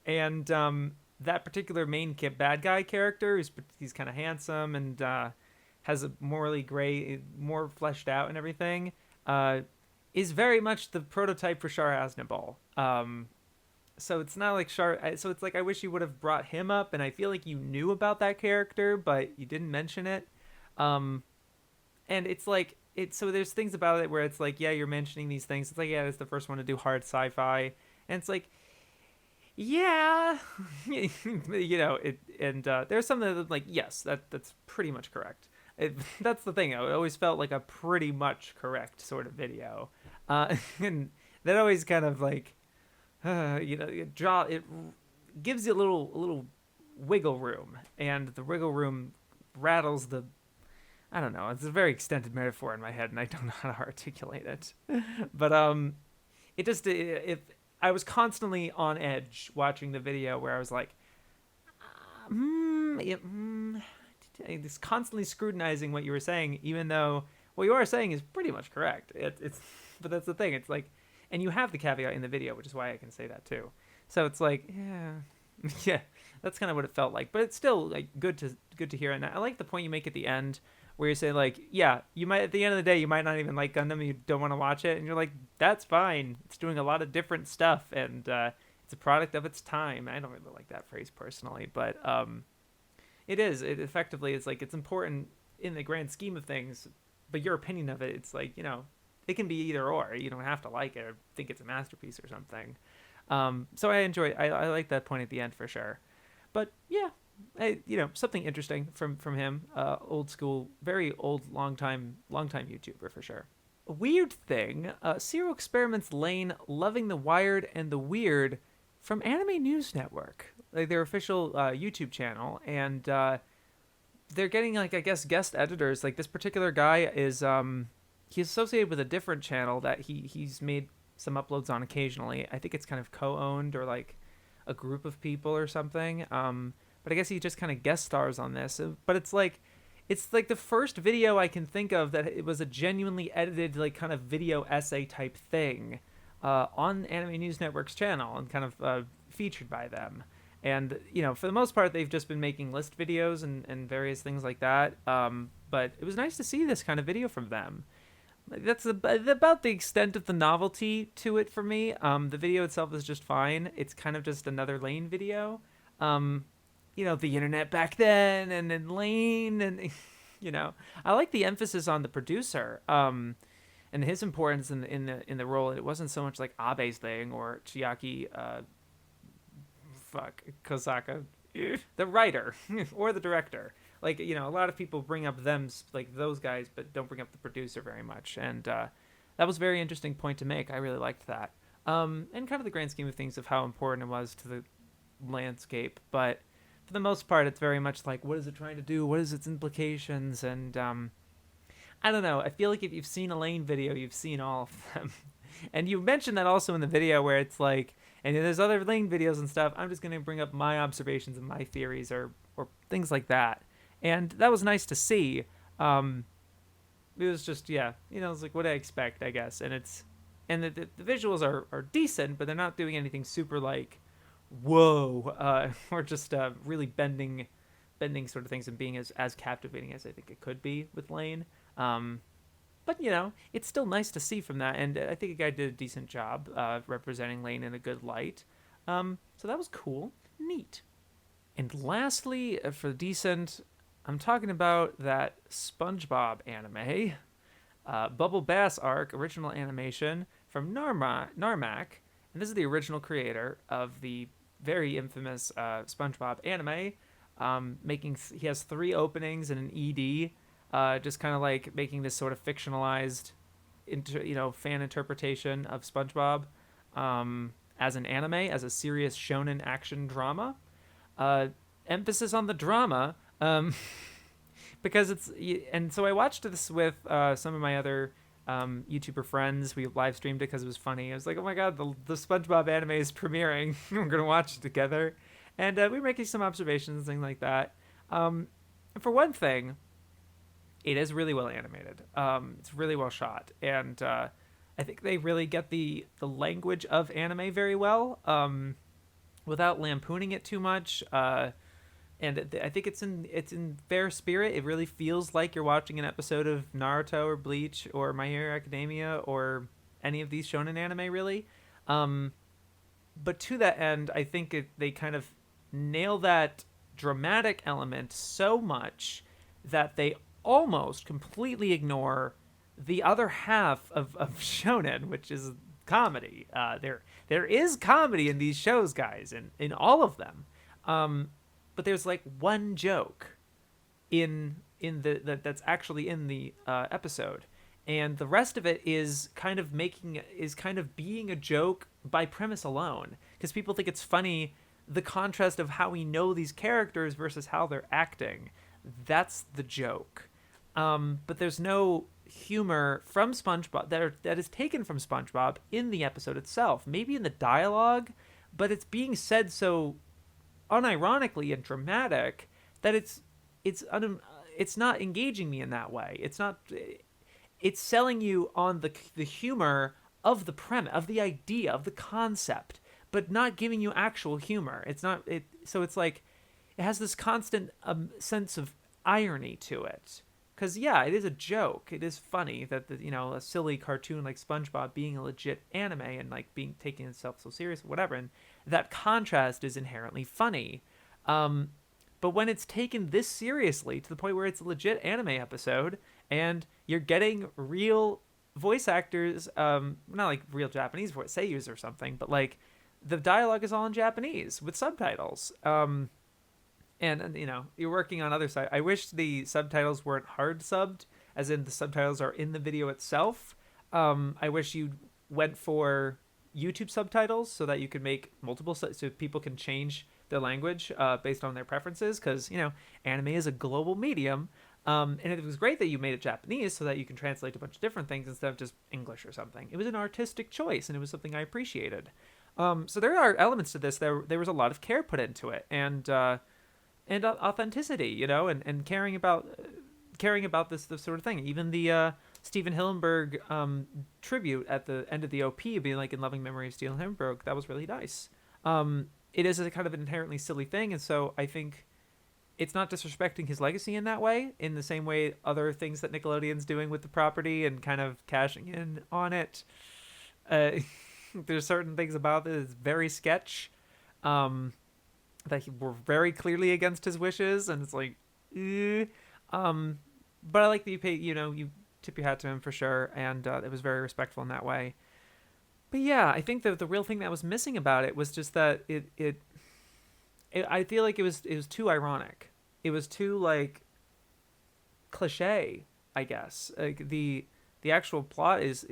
and that particular main bad guy character, he's kind of handsome and has a morally gray, more fleshed out and everything, is very much the prototype for Shar Aznable. So it's not like so it's like I wish you would have brought him up, and I feel like you knew about that character, but you didn't mention it. And it's like so there's things about it where it's like, yeah, you're mentioning these things. It's like, yeah, it's the first one to do hard sci-fi, and it's like, yeah, there's something that, like, yes, that's pretty much correct. That's the thing. It always felt like a pretty much correct sort of video, and that always kind of like, it gives you a little wiggle room, and the wiggle room rattles the. I don't know. It's a very extended metaphor in my head, and I don't know how to articulate it. But I was constantly on edge watching the video, where I was like, it's constantly scrutinizing what you were saying, even though what you are saying is pretty much correct. But that's the thing. It's like, and you have the caveat in the video, which is why I can say that too. So it's like, yeah, that's kind of what it felt like. But it's still like good to hear. And I like the point you make at the end, where you say, like, yeah, you might, at the end of the day, you might not even like Gundam, you don't want to watch it, and you're like, that's fine. It's doing a lot of different stuff, and it's a product of its time. I don't really like that phrase personally, but it effectively is like, it's important in the grand scheme of things, but your opinion of it, it's like, it can be either or. You don't have to like it or think it's a masterpiece or something. So I like that point at the end for sure. But yeah, something interesting from him. Old school, very old, long time YouTuber for sure. A weird thing. Serial Experiments Lane loving the Wired and the Weird from AnimeNewsNetwork, like their official YouTube channel, and they're getting, like, I guess, guest editors. Like, this particular guy is he's associated with a different channel that he's made some uploads on occasionally. I think it's kind of co-owned, or like a group of people or something. But I guess he just kind of guest stars on this. But it's like the first video I can think of that it was a genuinely edited, like, kind of video essay type thing on Anime News Network's channel, and kind of featured by them. And, for the most part, they've just been making list videos and various things like that. But it was nice to see this kind of video from them. That's about the extent of the novelty to it for me. The video itself is just fine. It's kind of just another Lane video. The internet back then, and then Lane, and I like the emphasis on the producer, and his importance in the role. It wasn't so much like Abe's thing or Chiaki, Kosaka, the writer or the director. Like, a lot of people bring up them, like those guys, but don't bring up the producer very much. And that was a very interesting point to make. I really liked that. And kind of the grand scheme of things of how important it was to the landscape. But for the most part, it's very much like, what is it trying to do? What is its implications? And I don't know. I feel like if you've seen a Lane video, you've seen all of them. And you mentioned that also in the video, where it's like, and there's other Lane videos and stuff. I'm just going to bring up my observations and my theories or things like that. And that was nice to see. It was just, yeah, it's like what I expect, I guess. And the visuals are decent, but they're not doing anything super like, whoa, or just really bending sort of things, and being as captivating as I think it could be with Lane. But it's still nice to see from that, and I think a guy did a decent job representing Lane in a good light. So that was cool, neat. And lastly, for decent, I'm talking about that SpongeBob anime. Bubble Bass arc, original animation from Narmak, and this is the original creator of the very infamous SpongeBob anime. He has 3 openings and an ED, just kind of like making this sort of fictionalized, fan interpretation of SpongeBob as an anime, as a serious shonen action drama. Uh, Emphasis on the drama, because and so I watched this with some of my other YouTuber friends. We live streamed it because it was funny. I was like, oh my god, the SpongeBob anime is premiering. We're gonna watch it together, and we were making some observations, things like that. For one thing, it is really well animated. It's really well shot, and I think they really get the language of anime very well, without lampooning it too much. And I think it's in fair spirit. It really feels like you're watching an episode of Naruto or Bleach or My Hero Academia or any of these shonen anime, really. Um, but to that end, I think they kind of nail that dramatic element so much that they almost completely ignore the other half of shonen, which is comedy. There is comedy in these shows, guys, in all of them. But there's like one joke that's actually in the episode, and the rest of it is kind of being a joke by premise alone, because people think it's funny, the contrast of how we know these characters versus how they're acting. That's the joke. But there's no humor from SpongeBob that is taken from SpongeBob in the episode itself. Maybe in the dialogue, but it's being said so unironically and dramatic that it's not engaging me in that way. It's selling you on the humor of the premise, of the idea, of the concept, but not giving you actual humor. So it's like it has this constant sense of irony to it. Because yeah, it is a joke. It is funny that a silly cartoon like SpongeBob being a legit anime and like being taking itself so serious, whatever, and that contrast is inherently funny. But when it's taken this seriously to the point where it's a legit anime episode and you're getting real voice actors, not like real Japanese voice seiyus or something, but like the dialogue is all in Japanese with subtitles. And you're working on other side. I wish the subtitles weren't hard subbed, as in the subtitles are in the video itself. I wish you went for YouTube subtitles so that you could make multiple so people can change their language based on their preferences, because anime is a global medium. And it was great that you made it Japanese so that you can translate a bunch of different things instead of just English or something. It was an artistic choice, and it was something I appreciated. So there are elements to this. There was a lot of care put into it, and authenticity, and caring about this sort of thing. Even the Steven Hillenburg tribute at the end of the OP being like, in loving memory of Steven Hillenburg, that was really nice. It is a kind of an inherently silly thing, and so I think it's not disrespecting his legacy in that way, in the same way other things that Nickelodeon's doing with the property and kind of cashing in on it. There's certain things about it that's very sketch, that were very clearly against his wishes, and it's like, but I like that you pay, you tip your hat to him for sure, and it was very respectful in that way. But yeah, I think that the real thing that was missing about it was just that I feel like it was too ironic. It was too like cliche, I guess. Like the actual plot is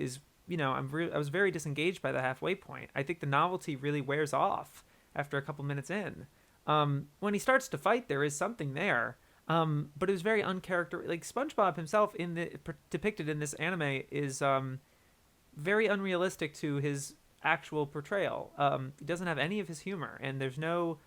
I was very disengaged by the halfway point. I think the novelty really wears off after a couple minutes in. When he starts to fight, there is something there. But it was very uncharacteristic. Like SpongeBob himself depicted in this anime is very unrealistic to his actual portrayal. He doesn't have any of his humor, and there's no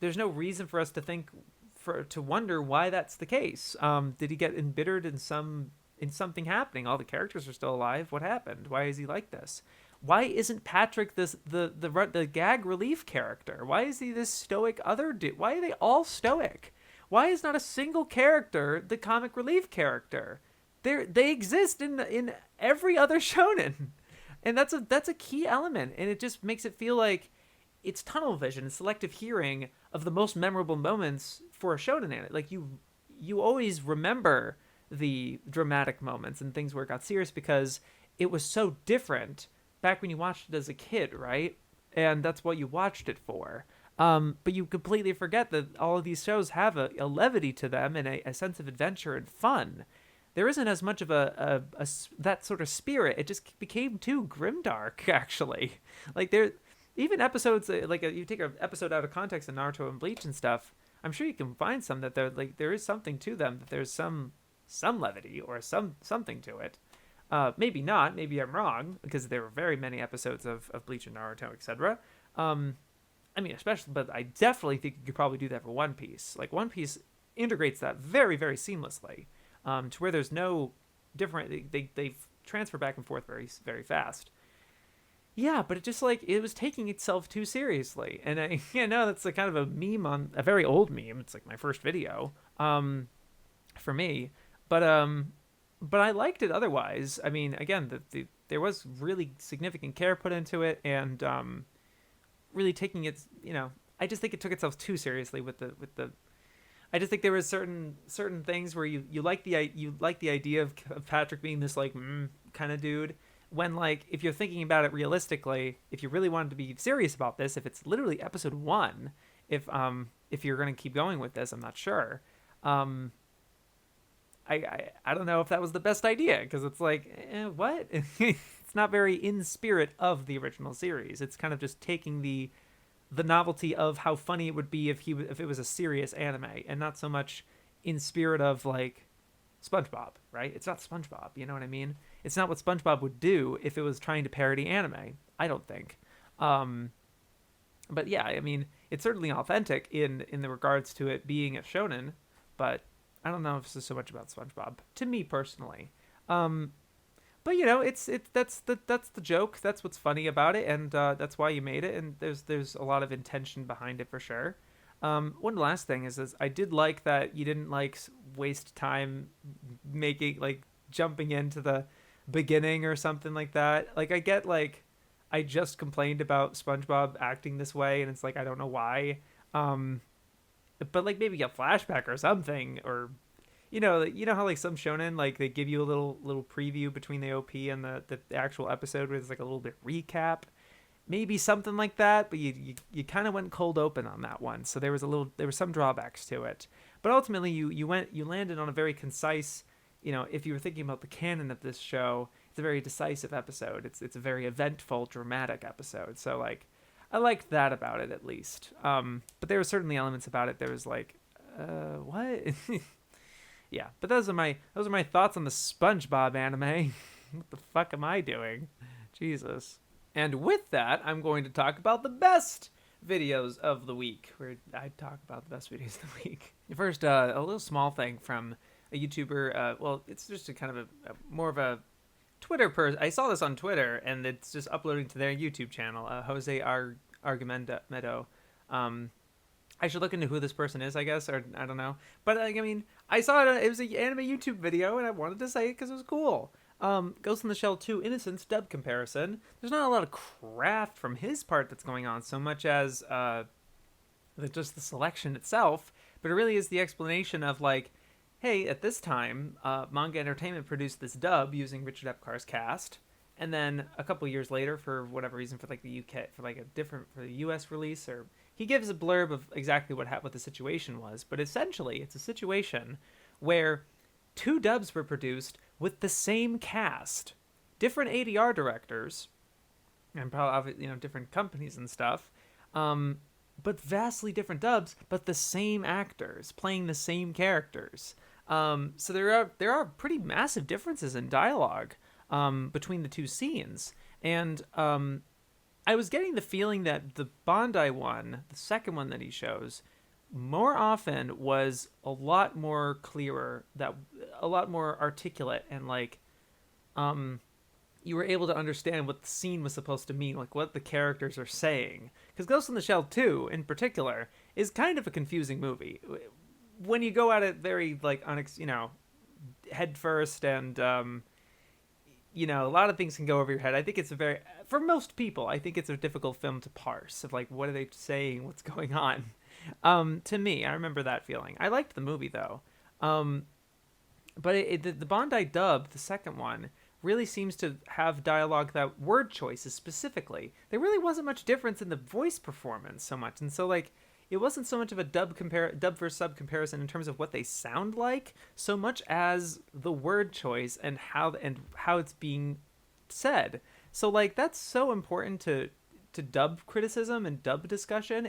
reason for us to wonder why that's the case. Did he get embittered in something happening? All the characters are still alive. What happened? Why is he like this? Why isn't Patrick the gag relief character? Why is he this stoic other dude? Why are they all stoic? Why is not a single character the comic relief character? They exist in every other shonen, and that's a key element, and it just makes it feel like it's tunnel vision, selective hearing of the most memorable moments for a shonen anime. Like you always remember the dramatic moments and things where it got serious, because it was so different back when you watched it as a kid, right? And that's what you watched it for. But you completely forget that all of these shows have a levity to them and a sense of adventure and fun. There isn't as much of that sort of spirit. It just became too grimdark, actually. Like there, even episodes you take an episode out of context in Naruto and Bleach and stuff. I'm sure you can find some that there is something to them. That there's some levity or something to it. Maybe not. Maybe I'm wrong, because there were very many episodes of Bleach and Naruto, etc. I mean, especially, but I definitely think you could probably do that for One Piece. Like One Piece integrates that very, very seamlessly, to where there's no different. They transfer back and forth very, very fast. Yeah, but it just it was taking itself too seriously, and I that's kind of a meme, on a very old meme. It's like my first video, for me, but I liked it otherwise. I mean, again, there was really significant care put into it, and really taking its, I just think it took itself too seriously with the. I just think there was certain things where you like the idea of Patrick being this kind of dude, when if you're thinking about it realistically, if you really wanted to be serious about this, if it's literally episode 1, if you're going to keep going with this, I'm not sure. I don't know if that was the best idea, because it's what? It's not very in spirit of the original series. It's kind of just taking the novelty of how funny it would be if it was a serious anime, and not so much in spirit of SpongeBob, right? It's not SpongeBob, you know what I mean? It's not what SpongeBob would do if it was trying to parody anime, I don't think. But yeah, I mean, it's certainly authentic in the regards to it being a shonen, but I don't know if this is so much about SpongeBob, to me personally. But that's the joke. That's what's funny about it, and that's why you made it. And there's a lot of intention behind it for sure. One last thing is I did like that you didn't waste time making jumping into the beginning or something like that. I get I just complained about SpongeBob acting this way, and it's I don't know why. But maybe a flashback or something, or you know how some shonen they give you a little preview between the OP and the actual episode, where there's a little bit recap, maybe something like that. But you kind of went cold open on that one, so there were some drawbacks to it. But ultimately you landed on a very concise, if you were thinking about the canon of this show, it's a very decisive episode. It's a very eventful, dramatic episode. So I liked that about it, at least. But there were certainly elements about it. There was what? Yeah, but those are my thoughts on the SpongeBob anime. What the fuck am I doing? Jesus. And with that, I'm going to talk about the best videos of the week, where I talk about the best videos of the week. First, a little small thing from a YouTuber. Well, it's just a kind of more of a Twitter person. I saw this on Twitter, and it's just uploading to their YouTube channel, Jose Argumedo. I should look into who this person is, I guess, or I don't know. But I mean, I saw it. It was an anime YouTube video, and I wanted to say it because it was cool. Ghost in the Shell 2 Innocence dub comparison. There's not a lot of craft from his part that's going on, so much as just the selection itself. But it really is the explanation of hey, at this time, Manga Entertainment produced this dub using Richard Epcar's cast, and then a couple years later, for whatever reason, for the UK, for for the US release, or he gives a blurb of exactly what the situation was. But essentially, it's a situation where 2 dubs were produced with the same cast, different ADR directors, and probably different companies and stuff, but vastly different dubs, but the same actors playing the same characters. So there are pretty massive differences in dialogue between the 2 scenes, and I was getting the feeling that the Bondi one, the second one that he shows, more often was a lot more clearer, that a lot more articulate, and you were able to understand what the scene was supposed to mean, what the characters are saying. Because Ghost in the Shell 2, in particular, is kind of a confusing movie. When you go at it very, head first, and, a lot of things can go over your head. I think for most people, I think it's a difficult film to parse, of, what are they saying, what's going on. To me, I remember that feeling. I liked the movie, though. But the Bondi dub, the second one, really seems to have dialogue that word choices specifically. There really wasn't much difference in the voice performance so much, and so like it wasn't so much of a dub versus sub comparison in terms of what they sound like, so much as the word choice and how it's being said. So like that's so important to dub criticism and dub discussion.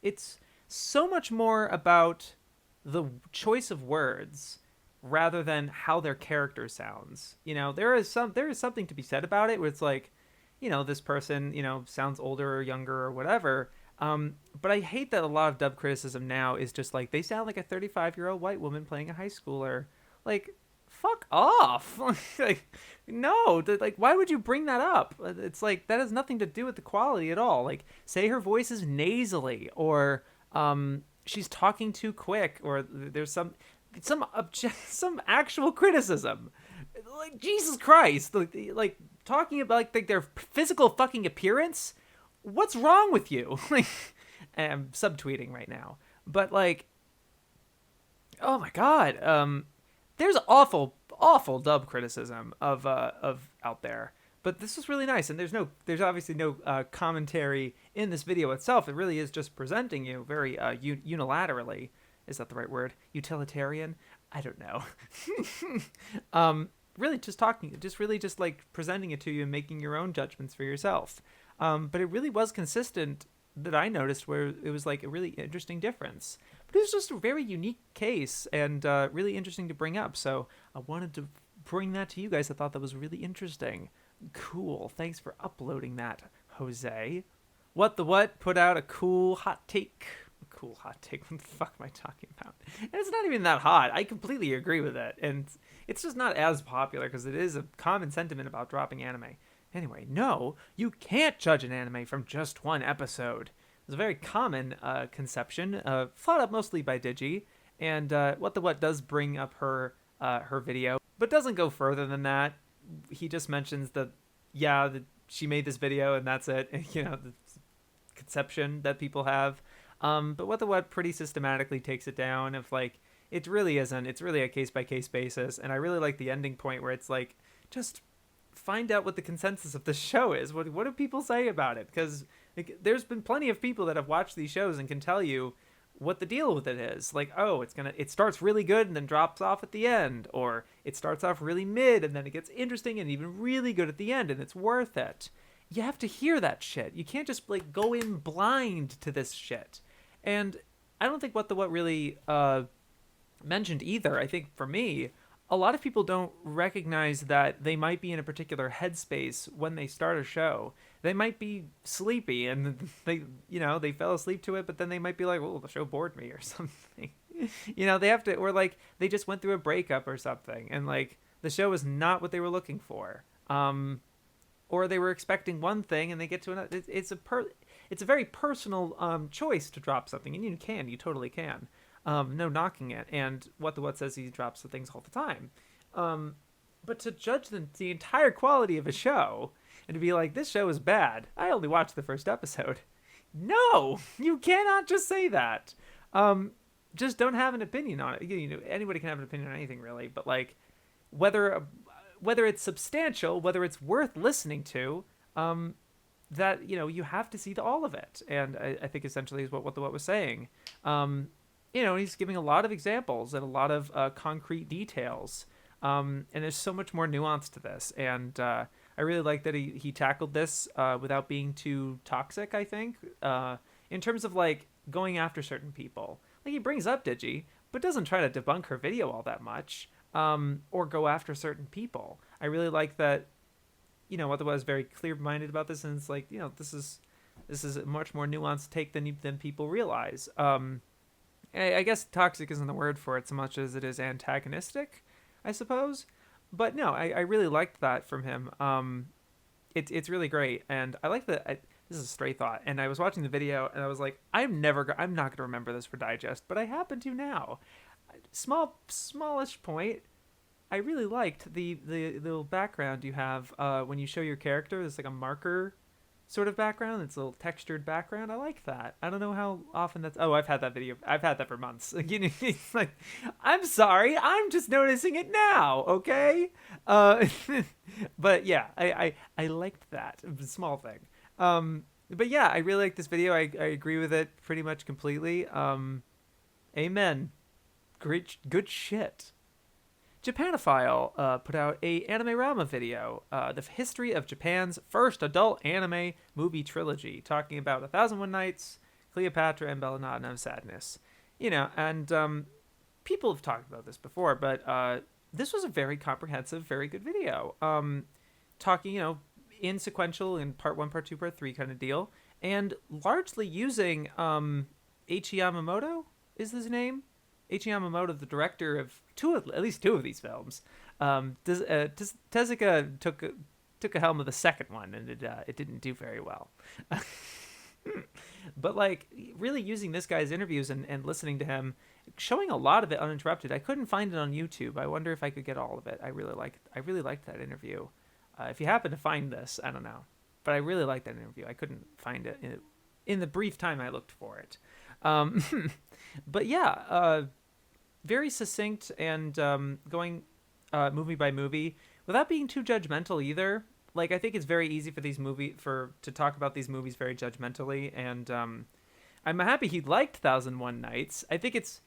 It's so much more about the choice of words rather than how their character sounds. There is something to be said about it where it's like, this person, sounds older or younger or whatever. But I hate that a lot of dub criticism now is just like they sound like a 35-year-old white woman playing a high schooler. Like, fuck off. Like, no, like why would you bring that up? It's like that has nothing to do with the quality at all. Like, say her voice is nasally, or she's talking too quick, or there's some actual criticism. Like, Jesus Christ, like talking about like their physical fucking appearance. What's wrong with you? Like, I'm subtweeting right now, but like, oh my god, there's awful dub criticism of out there, but this was really nice, and there's obviously no commentary in this video itself. It really is just presenting you very unilaterally. Is that the right word? Utilitarian? I don't know. Really just like presenting it to you and making your own judgments for yourself. But it really was consistent that I noticed where it was like a really interesting difference. But it was just a very unique case and really interesting to bring up. So I wanted to bring that to you guys. I thought that was really interesting. Cool. Thanks for uploading that, Jose. WatTheWut put out a cool hot take. Cool hot take. What the fuck am I talking about? And it's not even that hot. I completely agree with it. And it's just not as popular because it is a common sentiment about dropping anime. Anyway, no, you can't judge an anime from just one episode. It's a very common conception, thought up mostly by Digi, and WatTheWut does bring up her video, but doesn't go further than that. He just mentions that, she made this video and that's it, the conception that people have. But WatTheWut pretty systematically takes it down of like, it really isn't. It's really a case-by-case basis, and I really like the ending point where it's like, just find out what the consensus of the show is. What do people say about it? Because like, there's been plenty of people that have watched these shows and can tell you what the deal with it is. Like, oh, it starts really good and then drops off at the end, or it starts off really mid and then it gets interesting and even really good at the end and it's worth it. You have to hear that shit. You can't just like go in blind to this shit. And I don't think WatTheWut really mentioned either. I think for me, a lot of people don't recognize that they might be in a particular headspace when they start a show. They might be sleepy and they fell asleep to it, but then they might be like, oh, the show bored me or something. They have to, or like they just went through a breakup or something and like the show is not what they were looking for. Or they were expecting one thing and they get to another. It's a very personal choice to drop something, and you totally can. No knocking it, and WatTheWut says he drops the things all the time. But to judge the entire quality of a show and to be like, this show is bad, I only watched the first episode. No, you cannot just say that. Just don't have an opinion on it. Anybody can have an opinion on anything really, but like whether it's substantial, whether it's worth listening to, that you have to see all of it. And I think essentially is what WatTheWut was saying. He's giving a lot of examples and a lot of concrete details. And there's so much more nuance to this. And I really like that he tackled this without being too toxic, I think, in terms of like going after certain people. Like he brings up Digi, but doesn't try to debunk her video all that much, or go after certain people. I really like that, WatTheWut is very clear-minded about this, and it's like, this is a much more nuanced take than people realize. I guess toxic isn't the word for it so much as it is antagonistic, I suppose. But no, I really liked that from him. It's really great, and I like that. This is a stray thought, and I was watching the video, and I was like, I'm not going to remember this for Digest, but I happen to now. Smallish point. I really liked the little background you have when you show your character. There's like a marker sort of background. It's a little textured background. I like that. I don't know how often that's. Oh, I've had that video. I've had that for months. It's like, I'm sorry, I'm just noticing it now. Okay, uh, but yeah, I liked that. It was a small thing. But yeah, I really like this video. I agree with it pretty much completely. Amen. Great, good shit. Japanophile put out a Anime video, the history of Japan's first adult anime movie trilogy, talking about 1001 Nights, Cleopatra, and Belladonna of Sadness. And people have talked about this before, but this was a very comprehensive, very good video. Talking, in sequential, in part 1, part 2, part 3 kind of deal, and largely using Eiichi Yamamoto is his name. Eiichi Yamamoto, the director of at least two of these films. Tezuka took a helm of the second one, and it didn't do very well. But like really using this guy's interviews and listening to him, showing a lot of it uninterrupted. I couldn't find it on YouTube. I wonder if I could get all of it. I really liked that interview. If you happen to find this, I don't know, but I really liked that interview. I couldn't find it in the brief time I looked for it. But yeah, very succinct and going movie by movie without being too judgmental either. Like I think it's very easy for to talk about these movies very judgmentally, and I'm happy he liked 1001 Nights. I think it's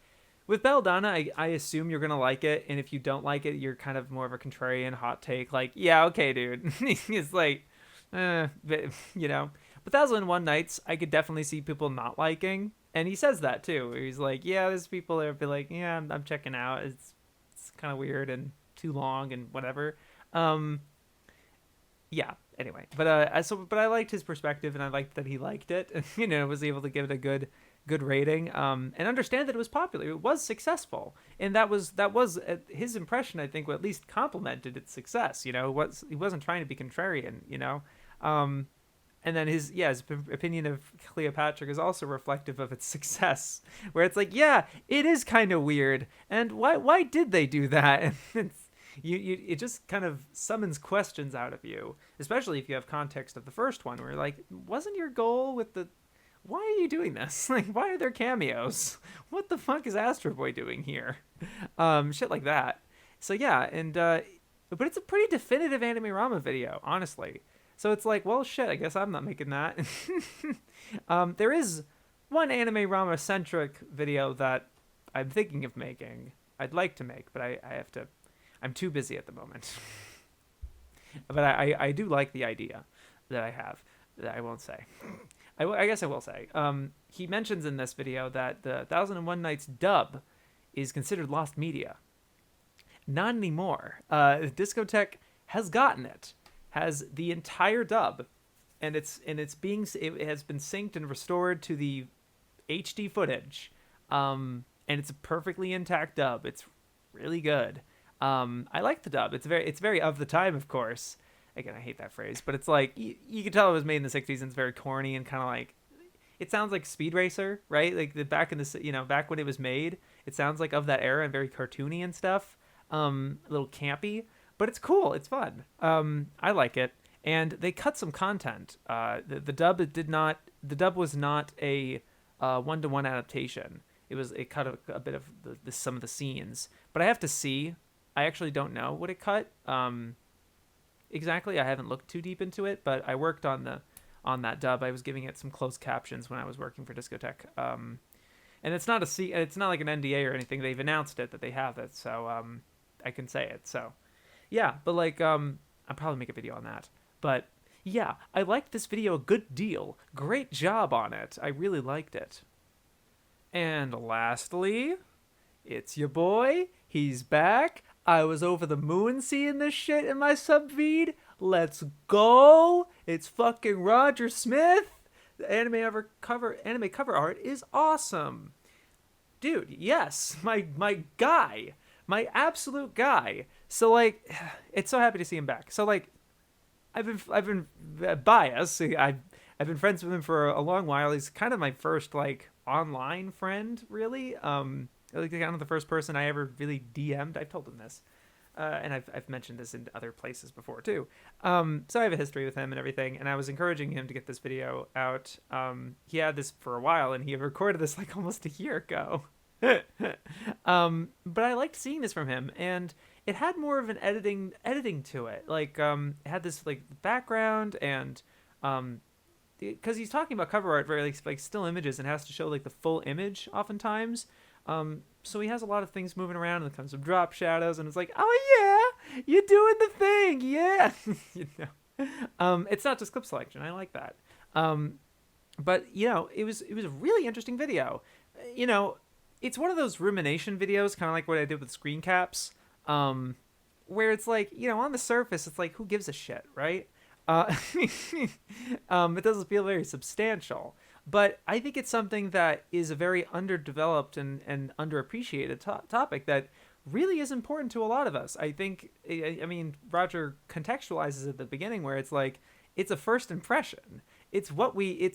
with Belladonna, I assume you're gonna like it, and if you don't like it, you're kind of more of a contrarian hot take, like, yeah, okay, dude. It's like, but, But 1001 Nights, I could definitely see people not liking, and he says that too. He's like, yeah, there's people that be like, yeah, I'm checking out. It's kind of weird and too long and whatever. Yeah. Anyway, but I liked his perspective, and I liked that he liked it, and was able to give it a good rating, and understand that it was popular. It was successful, and that was his impression. I think, at least complimented its success. He wasn't trying to be contrarian. And then his opinion of Cleopatra is also reflective of its success, where it's like, yeah, it is kind of weird, and why did they do that? And it just kind of summons questions out of you, especially if you have context of the first one, where you're like, wasn't your goal with the why are you doing this? Like, why are there cameos? What the fuck is Astro Boy doing here? Shit like that. So yeah, and but it's a pretty definitive Anime video, honestly. So it's like, well, shit, I guess I'm not making that. There is one Anime centric video that I'm thinking of making. I'd like to make, but I have to. I'm too busy at the moment. But I do like the idea that I have. That I won't say. I guess I will say. He mentions in this video that the 1001 Nights dub is considered lost media. Not anymore. Discotek has gotten it. Has the entire dub, and it has been synced and restored to the HD footage. And it's a perfectly intact dub. It's really good. I like the dub. It's very of the time, of course. Again, I hate that phrase, but it's like you can tell it was made in the 60s, and it's very corny and kind of like it sounds like Speed Racer, right? Like back when it was made, it sounds like of that era and very cartoony and stuff. A little campy, but it's cool. It's fun. I like it, and they cut some content. The dub was not a 1-to-1 adaptation. It cut a bit of some of the scenes, but I have to see. I actually don't know what it cut. Exactly, I haven't looked too deep into it, but I worked on that dub. I was giving it some closed captions when I was working for Discotek. And it's not like an NDA or anything. They've announced it that they have it, so I can say it. So yeah, but like I'll probably make a video on that. But yeah, I liked this video a good deal. Great job on it. I really liked it. And lastly, it's your boy. He's back. I was over the moon seeing this shit in my sub feed. Let's go. It's fucking Roger Smith. The anime cover art is awesome. Dude, yes, my guy. My absolute guy. So like, it's so happy to see him back. So like, I've been biased. I've been friends with him for a long while. He's kind of my first like online friend, really. Like kind of the first person I ever really DM'd. I've told him this. and I've mentioned this in other places before too. So I have a history with him and everything, and I was encouraging him to get this video out. He had this for a while, and he had recorded this like almost a year ago. But I liked seeing this from him, and it had more of an editing to it. Like it had this like background, and because he's talking about cover art very like still images, and has to show like the full image oftentimes. So he has a lot of things moving around, and there comes some drop shadows, and it's like, oh yeah, you're doing the thing, yeah. You know, it's not just clip selection. I like that. But you know, it was a really interesting video. You know, it's one of those rumination videos, kind of like what I did with screen caps, where it's like, you know, on the surface, it's like, who gives a shit, right? It doesn't feel very substantial. But I think it's something that is a very underdeveloped and underappreciated topic that really is important to a lot of us. I think, I mean, Roger contextualizes at the beginning where it's like, it's a first impression. It's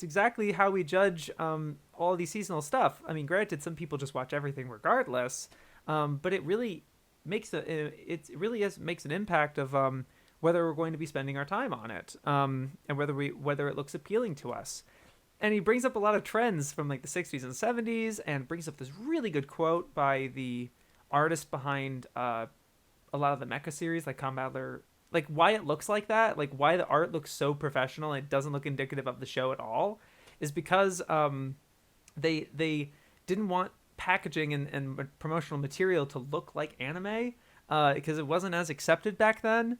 exactly how we judge all these seasonal stuff. I mean, granted, some people just watch everything regardless, but it really makes makes an impact of whether we're going to be spending our time on it, and whether it looks appealing to us. And he brings up a lot of trends from like the 60s and 70s, and brings up this really good quote by the artist behind a lot of the mecha series, like Combattler, like why it looks like that, like why the art looks so professional and it doesn't look indicative of the show at all, is because they didn't want packaging and promotional material to look like anime, because it wasn't as accepted back then.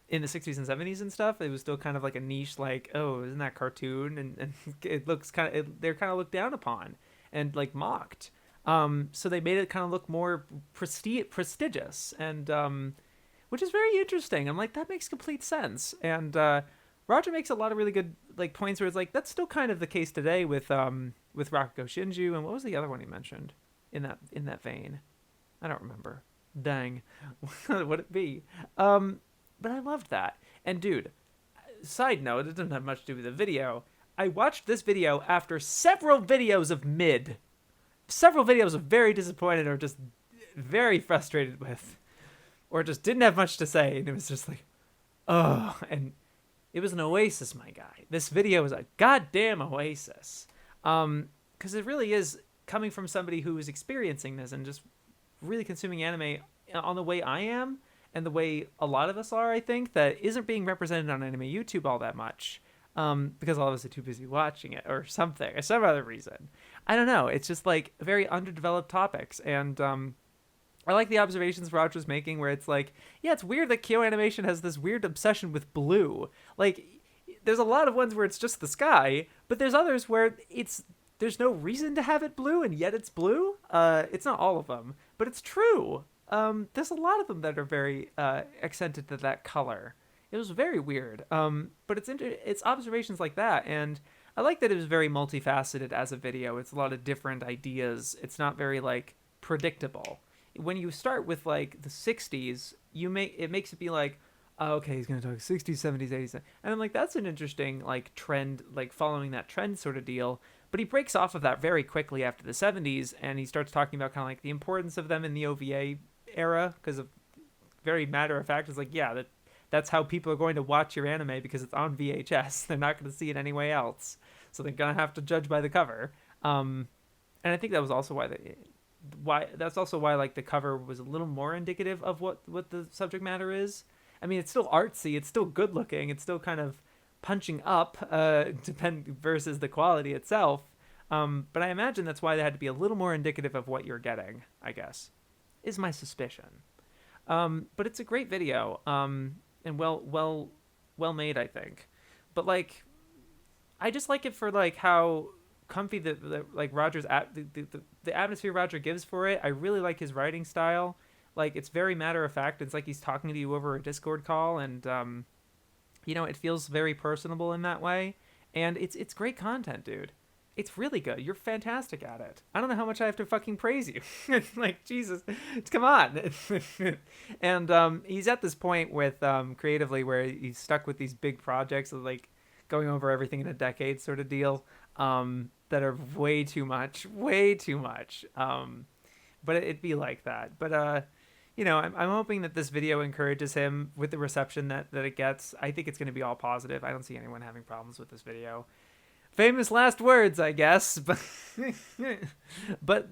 In the 60s and 70s and stuff, it was still kind of like a niche, like, oh, isn't that cartoon? And it looks kind of, they're kind of looked down upon and like mocked. So they made it kind of look more prestigious, and which is very interesting. I'm like, that makes complete sense. And Roger makes a lot of really good like points where it's like, that's still kind of the case today with Rakugo Shinju, and what was the other one he mentioned in that vein? I don't remember. Dang. What would it be? But I loved that. And dude, side note, it doesn't have much to do with the video. I watched this video after several videos of very disappointed or just very frustrated with, or just didn't have much to say. And it was just like, oh, and it was an oasis, my guy. This video was a goddamn oasis. Because it really is coming from somebody who is experiencing this and just really consuming anime on the way I am, and the way a lot of us are, I think, that isn't being represented on Anime YouTube all that much, because all of us are too busy watching it or something, or some other reason. I don't know. It's just like very underdeveloped topics, and I like the observations Roger's making where it's like, yeah, it's weird that Kyo Animation has this weird obsession with blue. Like, there's a lot of ones where it's just the sky, but there's others where there's no reason to have it blue, and yet it's blue. It's not all of them, but it's true. There's a lot of them that are very accented to that color. It was very weird. But it's observations like that, and I like that it was very multifaceted as a video. It's a lot of different ideas. It's not very like predictable. When you start with like the 60s, it makes it be like, oh, okay, he's gonna talk 60s, 70s, 80s, and I'm like, that's an interesting like trend, like following that trend sort of deal. But he breaks off of that very quickly after the 70s, and he starts talking about kind of like the importance of them in the OVA era, because of very matter of fact, it's like, yeah, that's how people are going to watch your anime, because it's on VHS. They're not going to see it anyway else, so they're gonna have to judge by the cover. And I think that was also why like the cover was a little more indicative of what the subject matter is. I mean, it's still artsy, it's still good looking, it's still kind of punching up versus the quality itself. But I imagine that's why they had to be a little more indicative of what you're getting, I guess, is my suspicion. But it's a great video, and well made, I think. But like, I just like it for like how comfy the like Roger's the atmosphere Roger gives for it. I really like his writing style. Like, it's very matter of fact. It's like he's talking to you over a Discord call, and you know, it feels very personable in that way. And it's great content, dude. It's really good. You're fantastic at it. I don't know how much I have to fucking praise you. Like, Jesus, come on. And he's at this point with creatively where he's stuck with these big projects of like going over everything in a decade sort of deal, that are way too much. But it'd be like that. But I'm hoping that this video encourages him with the reception that it gets. I think it's going to be all positive. I don't see anyone having problems with this video. Famous last words, I guess. But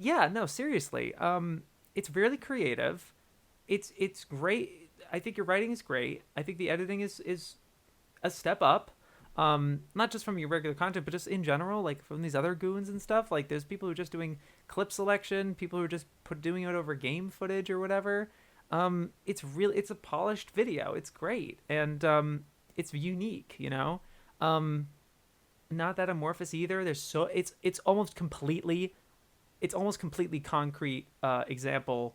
yeah, no, seriously. It's really creative. It's great. I think your writing is great. I think the editing is a step up. Not just from your regular content, but just in general, like from these other goons and stuff. Like there's people who are just doing clip selection, people who are just doing it over game footage or whatever. It's a polished video. It's great, and it's unique. Not that amorphous either. It's almost completely concrete example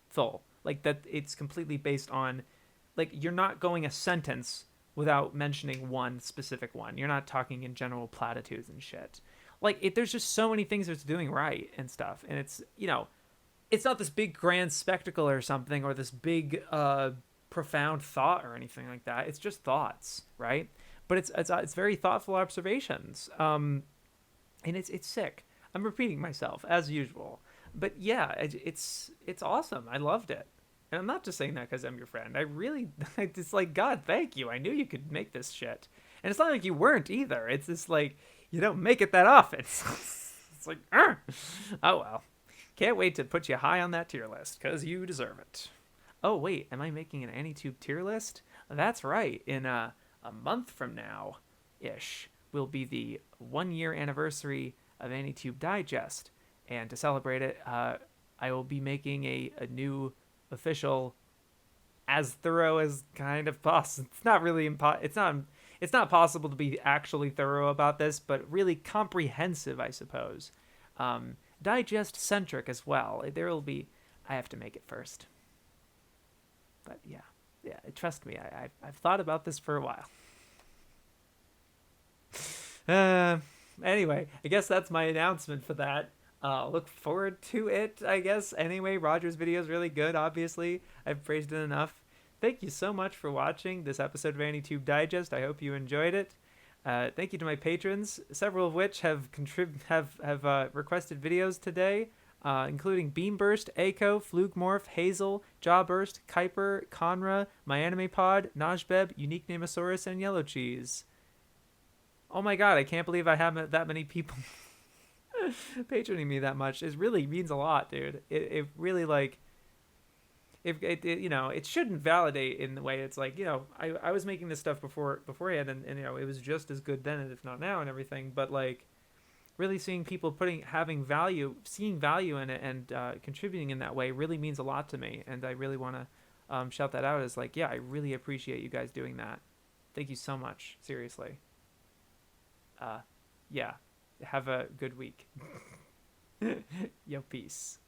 full. Like that, it's completely based on, like, you're not going a sentence without mentioning one specific one. You're not talking in general platitudes and shit. Like, there's just so many things it's doing right and stuff. And it's not this big grand spectacle or something, or this big profound thought or anything like that. It's just thoughts, right? But it's very thoughtful observations. And it's sick. I'm repeating myself as usual. But yeah, it's awesome. I loved it. And I'm not just saying that because I'm your friend. It's like, God, thank you. I knew you could make this shit. And it's not like you weren't either. It's just like, you don't make it that often. It's like, oh well. Can't wait to put you high on that tier list because you deserve it. Oh, wait, am I making an AniTube tier list? That's right. In a month from now-ish will be the 1-year anniversary of AniTube Digest. And to celebrate it, I will be making a new official, as thorough as kind of possible. It's not really it's not possible to be actually thorough about this, but really comprehensive, I suppose. Digest centric as well. There will be. I have to make it first. But yeah, trust me, I've thought about this for a while. Anyway, I guess that's my announcement for that. Look forward to it, I guess. Anyway, Roger's video is really good, obviously. I've praised it enough. Thank you so much for watching this episode of AniTube Digest. I hope you enjoyed it. Thank you to my patrons, several of which have requested videos today, including Beamburst, Aiko, Flugmorph, Hazel, Jawburst, Kuiper, Conra, MyAnimePod, Najbeb, Unique Namosaurus, and Yellow Cheese. Oh my god, I can't believe I have that many people patroning me that much. It really means a lot, dude. It really, like, it shouldn't validate in the way it's like, I was making this stuff beforehand, and it was just as good then, if not now, and everything. But like, really seeing people seeing value in it and contributing in that way really means a lot to me, and I really want to shout that out as like, yeah, I really appreciate you guys doing that. Thank you so much, seriously. Yeah, have a good week. Yo, peace.